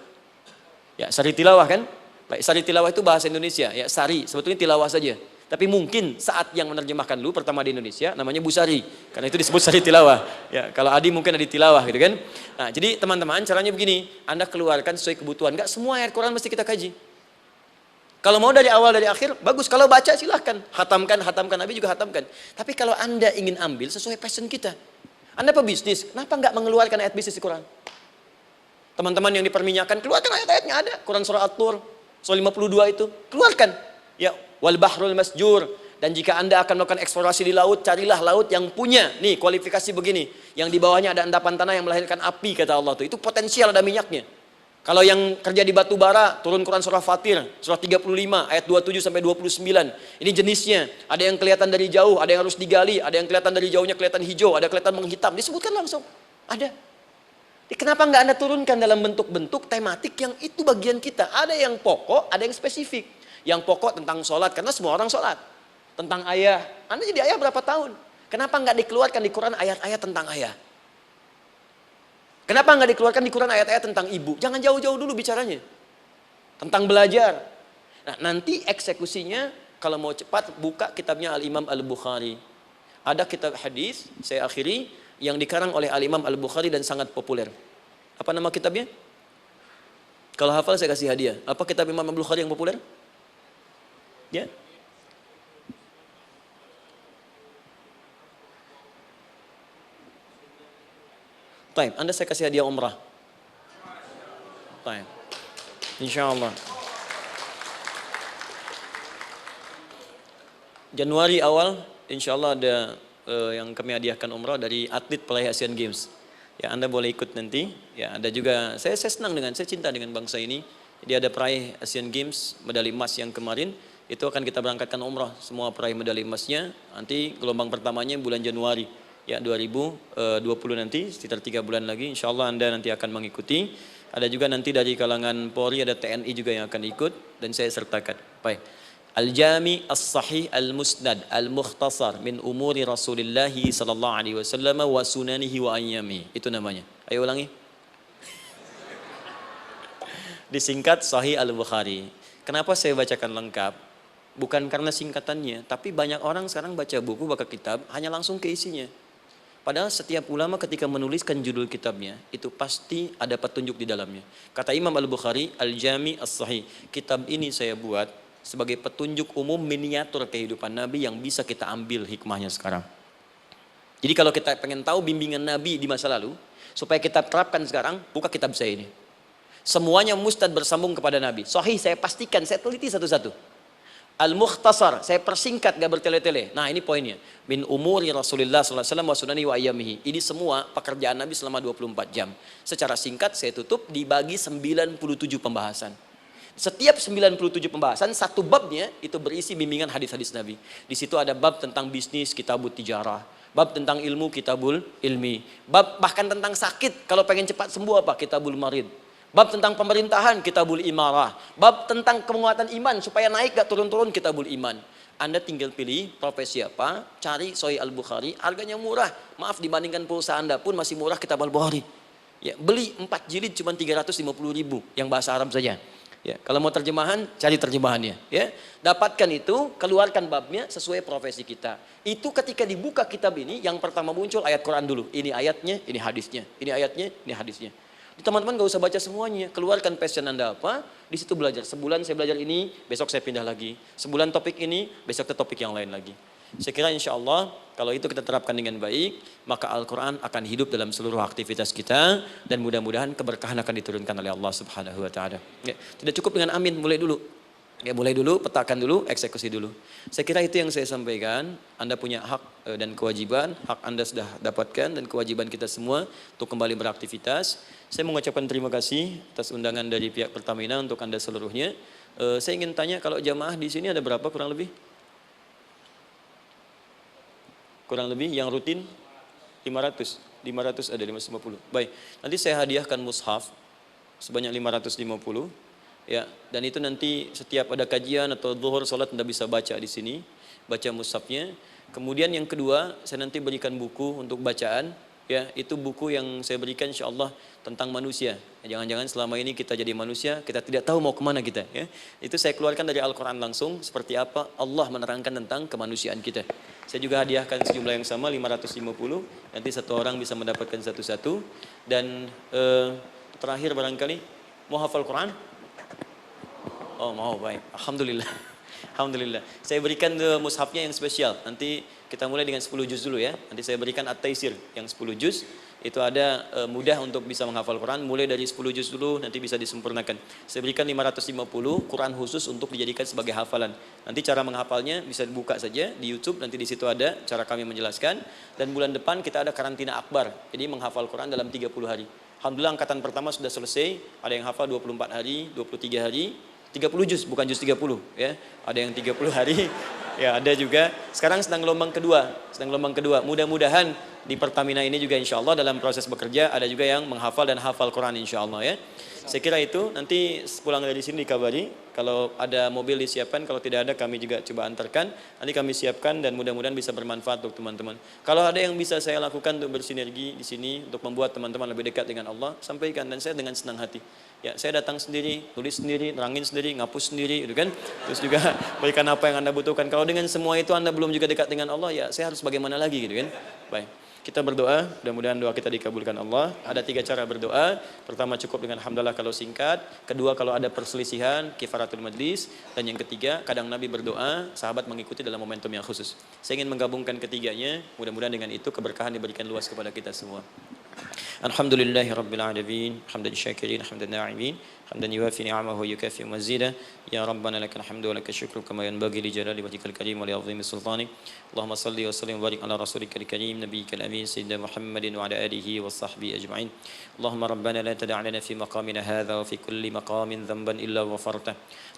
Ya, sari tilawah kan? Baik, sari tilawah itu bahasa Indonesia. Ya, sari, sebetulnya tilawah saja. Tapi mungkin saat yang menerjemahkan dulu pertama di Indonesia, namanya Bu Sari. Karena itu disebut sari tilawah. Ya, kalau Adi mungkin ada di tilawah gitu kan? Nah, jadi teman-teman, caranya begini. Anda keluarkan sesuai kebutuhan. Enggak semua ayat Quran mesti kita kaji. Kalau mau dari awal dari akhir, bagus. Kalau baca silahkan. Hatamkan, Nabi juga hatamkan. Tapi kalau Anda ingin ambil sesuai passion kita. Anda pebisnis, kenapa nggak mengeluarkan ayat bisnis di Quran? Teman-teman yang diperminyakan, keluarkan ayat-ayatnya ada. Quran surah At-Tur, surah 52 itu, keluarkan. Ya, wal bahrul masjur, Dan jika Anda akan melakukan eksplorasi di laut, carilah laut yang punya, nih kualifikasi begini. Yang di bawahnya ada endapan tanah yang melahirkan api, kata Allah tuh. Itu potensial ada minyaknya. Kalau yang kerja di batu bara, turun Quran surah Fatir, surah 35, ayat 27 sampai 29. Ini jenisnya. Ada yang kelihatan dari jauh, ada yang harus digali, ada yang kelihatan dari jauhnya kelihatan hijau, ada kelihatan menghitam. Disebutkan langsung. Ada. Kenapa nggak Anda turunkan dalam bentuk-bentuk tematik yang itu bagian kita? Ada yang pokok, ada yang spesifik. Yang pokok tentang sholat, karena semua orang sholat. Tentang ayah. Anda jadi ayah berapa tahun? Kenapa nggak dikeluarkan di Quran ayat-ayat tentang ayah? Kenapa nggak dikeluarkan di Quran ayat-ayat tentang ibu? Jangan jauh-jauh dulu bicaranya. Tentang belajar. Nah, nanti eksekusinya kalau mau cepat buka kitabnya Al-Imam Al-Bukhari. Ada kitab hadis, saya akhiri, yang dikarang oleh Al-Imam Al-Bukhari dan sangat populer. Apa nama kitabnya? Kalau hafal saya kasih hadiah. Apa kitab Imam Al-Bukhari yang populer? Ya. Taib, Anda saya kasih hadiah umrah. Taib. Insyaallah. Januari awal, insyaallah ada yang kami hadiahkan umrah dari atlet peraih Asian Games. Ya, Anda boleh ikut nanti. Ya, ada juga, saya senang saya cinta dengan bangsa ini. Jadi ada peraih Asian Games, medali emas yang kemarin, itu akan kita berangkatkan umrah. Semua peraih medali emasnya, nanti gelombang pertamanya bulan Januari. Ya 2020 nanti, sekitar 3 bulan lagi, insya Allah Anda nanti akan mengikuti. Ada juga nanti dari kalangan Polri, ada TNI juga yang akan ikut, dan saya sertakan. Baik. Al-Jami As-Sahih Al-Musnad Al-Mukhtasar min umuri Rasulillahi sallallahu alaihi wasallam wa sunanihi wa ayyami. Itu namanya. Ayo ulangi. Disingkat Sahih Al-Bukhari. Kenapa saya bacakan lengkap? Bukan karena singkatannya, tapi banyak orang sekarang baca buku, baca kitab, hanya langsung ke isinya. Padahal setiap ulama ketika menuliskan judul kitabnya, itu pasti ada petunjuk di dalamnya. Kata Imam Al-Bukhari, Al-Jami As-Sahih. Kitab ini saya buat sebagai petunjuk umum miniatur kehidupan Nabi yang bisa kita ambil hikmahnya sekarang. Jadi kalau kita pengen tahu bimbingan Nabi di masa lalu, supaya kita terapkan sekarang, buka kitab saya ini. Semuanya mustad bersambung kepada Nabi. Sahih saya pastikan, saya teliti satu-satu. Al-Mukhtasar, saya persingkat gak bertele-tele. Nah ini poinnya. Min umuri Rasulullah SAW wa sunani wa ayyamihi. Ini semua pekerjaan Nabi selama 24 jam. Secara singkat saya tutup dibagi 97 pembahasan. Setiap 97 pembahasan, satu babnya itu berisi bimbingan hadis-hadis Nabi. Di situ ada bab tentang bisnis, kitabut tijarah. Bab tentang ilmu, kitabul ilmi. Bab bahkan tentang sakit, kalau pengen cepat sembuh apa? Kitabul marid. Bab tentang pemerintahan, kitabul imarah. Bab tentang penguatan iman, supaya naik gak turun-turun, kitabul iman. Anda tinggal pilih profesi apa, cari Sahih Al-Bukhari, harganya murah. Maaf, dibandingkan pulsa Anda pun masih murah kitab Al-Bukhari. Ya, beli 4 jilid cuma 350.000 yang bahasa Arab saja. Ya, kalau mau terjemahan, cari terjemahannya. Ya, dapatkan itu, keluarkan babnya sesuai profesi kita. Itu ketika dibuka kitab ini, yang pertama muncul ayat Quran dulu. Ini ayatnya, ini hadisnya. Ini ayatnya, ini hadisnya. Teman-teman gak usah baca semuanya, keluarkan passion Anda apa, di situ belajar. Sebulan saya belajar ini, besok saya pindah lagi. Sebulan topik ini, besok ke topik yang lain lagi. Saya kira insya Allah kalau itu kita terapkan dengan baik, maka Al-Quran akan hidup dalam seluruh aktivitas kita dan mudah-mudahan keberkahan akan diturunkan oleh Allah Subhanahu Wa Taala. Ya, tidak cukup dengan amin, mulai dulu. Ya, mulai dulu, petakan dulu, eksekusi dulu. Saya kira itu yang saya sampaikan. Anda punya hak dan kewajiban, hak Anda sudah dapatkan dan kewajiban kita semua untuk kembali beraktivitas. Saya mengucapkan terima kasih atas undangan dari pihak Pertamina untuk Anda seluruhnya. Saya ingin tanya, kalau jamaah di sini ada berapa kurang lebih? Kurang lebih yang rutin 500 ada 550. Baik, nanti saya hadiahkan mushaf sebanyak 550. Ya, dan itu nanti setiap ada kajian atau zuhur salat Anda bisa baca di sini, baca mushafnya. Kemudian yang kedua, saya nanti berikan buku untuk bacaan. Ya, itu buku yang saya berikan insyaallah tentang manusia. Jangan-jangan selama ini kita jadi manusia, kita tidak tahu mau kemana kita. Ya, itu saya keluarkan dari Al-Quran langsung, seperti apa Allah menerangkan tentang kemanusiaan kita. Saya juga hadiahkan sejumlah yang sama, 550. Nanti satu orang bisa mendapatkan satu-satu. Dan terakhir barangkali, mau hafal Quran? Oh mau, baik. Alhamdulillah. Alhamdulillah. Saya berikan mushafnya yang spesial. Nanti kita mulai dengan 10 juz dulu ya. Nanti saya berikan At-Taisir yang 10 juz. Itu ada mudah untuk bisa menghafal Quran. Mulai dari 10 juz dulu, nanti bisa disempurnakan. Saya berikan 550 Quran khusus untuk dijadikan sebagai hafalan. Nanti cara menghafalnya bisa dibuka saja di YouTube. Nanti di situ ada cara kami menjelaskan. Dan bulan depan kita ada karantina akbar. Jadi menghafal Quran dalam 30 hari. Alhamdulillah angkatan pertama sudah selesai. Ada yang hafal 24 hari, 23 hari. 30 juz, bukan juz 30 ya. Ada yang 30 hari. Ya, ada juga. Sekarang sedang gelombang kedua. Mudah-mudahan di Pertamina ini juga insya Allah dalam proses bekerja ada juga yang menghafal dan hafal Quran insya Allah ya. Saya kira itu, nanti pulang dari sini dikabari. Kalau ada mobil disiapkan, kalau tidak ada kami juga coba antarkan. Nanti kami siapkan dan mudah-mudahan bisa bermanfaat untuk teman-teman. Kalau ada yang bisa saya lakukan untuk bersinergi di sini, untuk membuat teman-teman lebih dekat dengan Allah, sampaikan. Dan saya dengan senang hati. Ya, saya datang sendiri, tulis sendiri, nerangin sendiri, ngapus sendiri, gitu kan. Terus juga berikan apa yang Anda butuhkan. Kalau dengan semua itu Anda belum juga dekat dengan Allah, ya saya harus bagaimana lagi gitu kan. Baik. Kita berdoa, mudah-mudahan doa kita dikabulkan Allah. Ada 3 cara berdoa. Pertama cukup dengan hamdalah kalau singkat. Kedua kalau ada perselisihan, kifaratul majlis. Dan yang ketiga, kadang Nabi berdoa, sahabat mengikuti dalam momentum yang khusus. Saya ingin menggabungkan ketiganya. Mudah-mudahan dengan itu keberkahan diberikan luas kepada kita semua. Alhamdulillahi Rabbil Alamin. Hamdan syakirin, hamdan na'imin. حمدا يوافي نعمه ويكافئ مزيدا يا ربنا لك الحمد ولك الشكر كما ينبغي لجلال وجهك الكريم ولعظيم سلطانك اللهم صل وسلم وبارك على رسولك الكريم نبيك الامين سيدنا محمد وعلى اله وصحبه اجمعين اللهم ربنا لا تدع لنا في مقامنا هذا وفي كل مقام ذنبا الا غفرته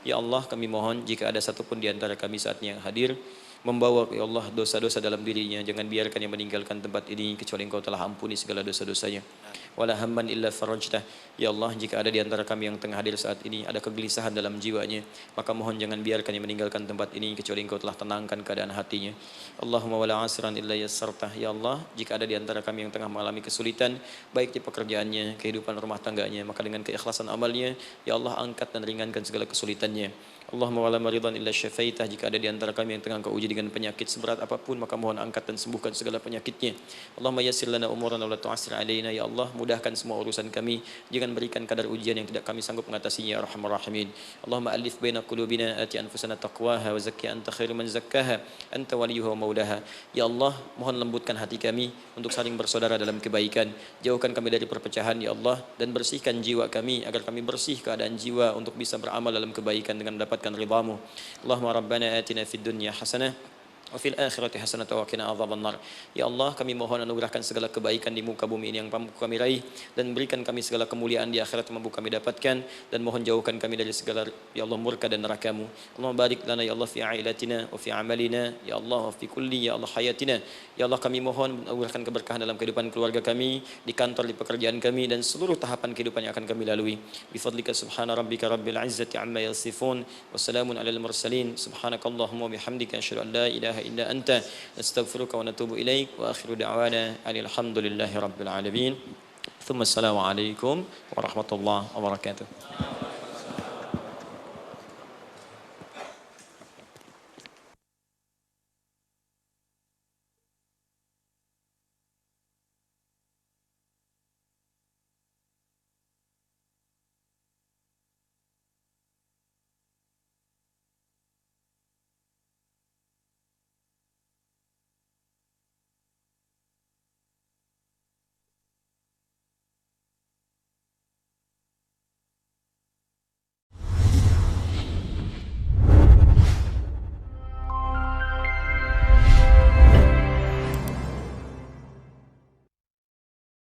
ya Allah kami mohon jika ada satupun di antara kami saat ini yang hadir membawa ya Allah dosa-dosa dalam dirinya, jangan biarkan yang meninggalkan tempat ini kecuali Engkau telah ampuni segala dosa-dosanya. Wala hamman illa farajtah. Ya Allah, jika ada di antara kami yang tengah hadir saat ini ada kegelisahan dalam jiwanya, maka mohon jangan biarkan yang meninggalkan tempat ini kecuali Engkau telah tenangkan keadaan hatinya. Allahumma wala asran illa yassartah. Ya Allah, jika ada di antara kami yang tengah mengalami kesulitan baik di pekerjaannya, kehidupan rumah tangganya, maka dengan keikhlasan amalnya, ya Allah angkat dan ringankan segala kesulitannya. Allahumma wala maridan illa syafaitah. Jika ada di antara kami yang tengah Engkau uji dengan penyakit seberat apapun, maka mohon angkat dan sembuhkan segala penyakitnya. Allahumma yassir lana umurana wa la tu'assir alaina. Ya Allah, mudahkan semua urusan kami, jangan berikan kadar ujian yang tidak kami sanggup mengatasinya ya arhamar rahimin. Allahumma alif baina qulubina ati anfusana taqwaha wa zakki anta khairu man zakkaha anta waliyuha wa maulaha. Ya Allah, mohon lembutkan hati kami untuk saling bersaudara dalam kebaikan. Jauhkan kami dari perpecahan ya Allah, dan bersihkan jiwa kami agar kami bersih keadaan jiwa untuk bisa beramal dalam kebaikan dengan mendapatkan ridhamu. Allahumma rabbana atina fid dunya hasanah wa fil akhirati hasanah wa qina adzabannar. Ya Allah, kami mohon anugerahkan segala kebaikan di muka bumi ini yang mampu kami raih, dan berikan kami segala kemuliaan di akhirat yang mampu kami dapatkan, dan mohon jauhkan kami dari segala ya Allah murka dan neraka-Mu. Allahumma barik lana ya Allah fi ailatina wa fi amalina ya Allah wa fi kulli ya Allah hayatina. Ya Allah, kami mohon anugerahkan keberkahan dalam kehidupan keluarga kami, di kantor, di pekerjaan kami, dan seluruh tahapan kehidupan yang akan kami lalui. Bi fadlika subhana rabbika rabbil izzati amma yasifun wa salamun alal mursalin subhanakallahumma wa bihamdika asyhadu an la ilaha illa anta nastaghfiruka wa natubu ilaik wa akhiru da'wana alhamdulillahi rabbil alamin. Thumma assalamu alaikum warahmatullahi wabarakatuh.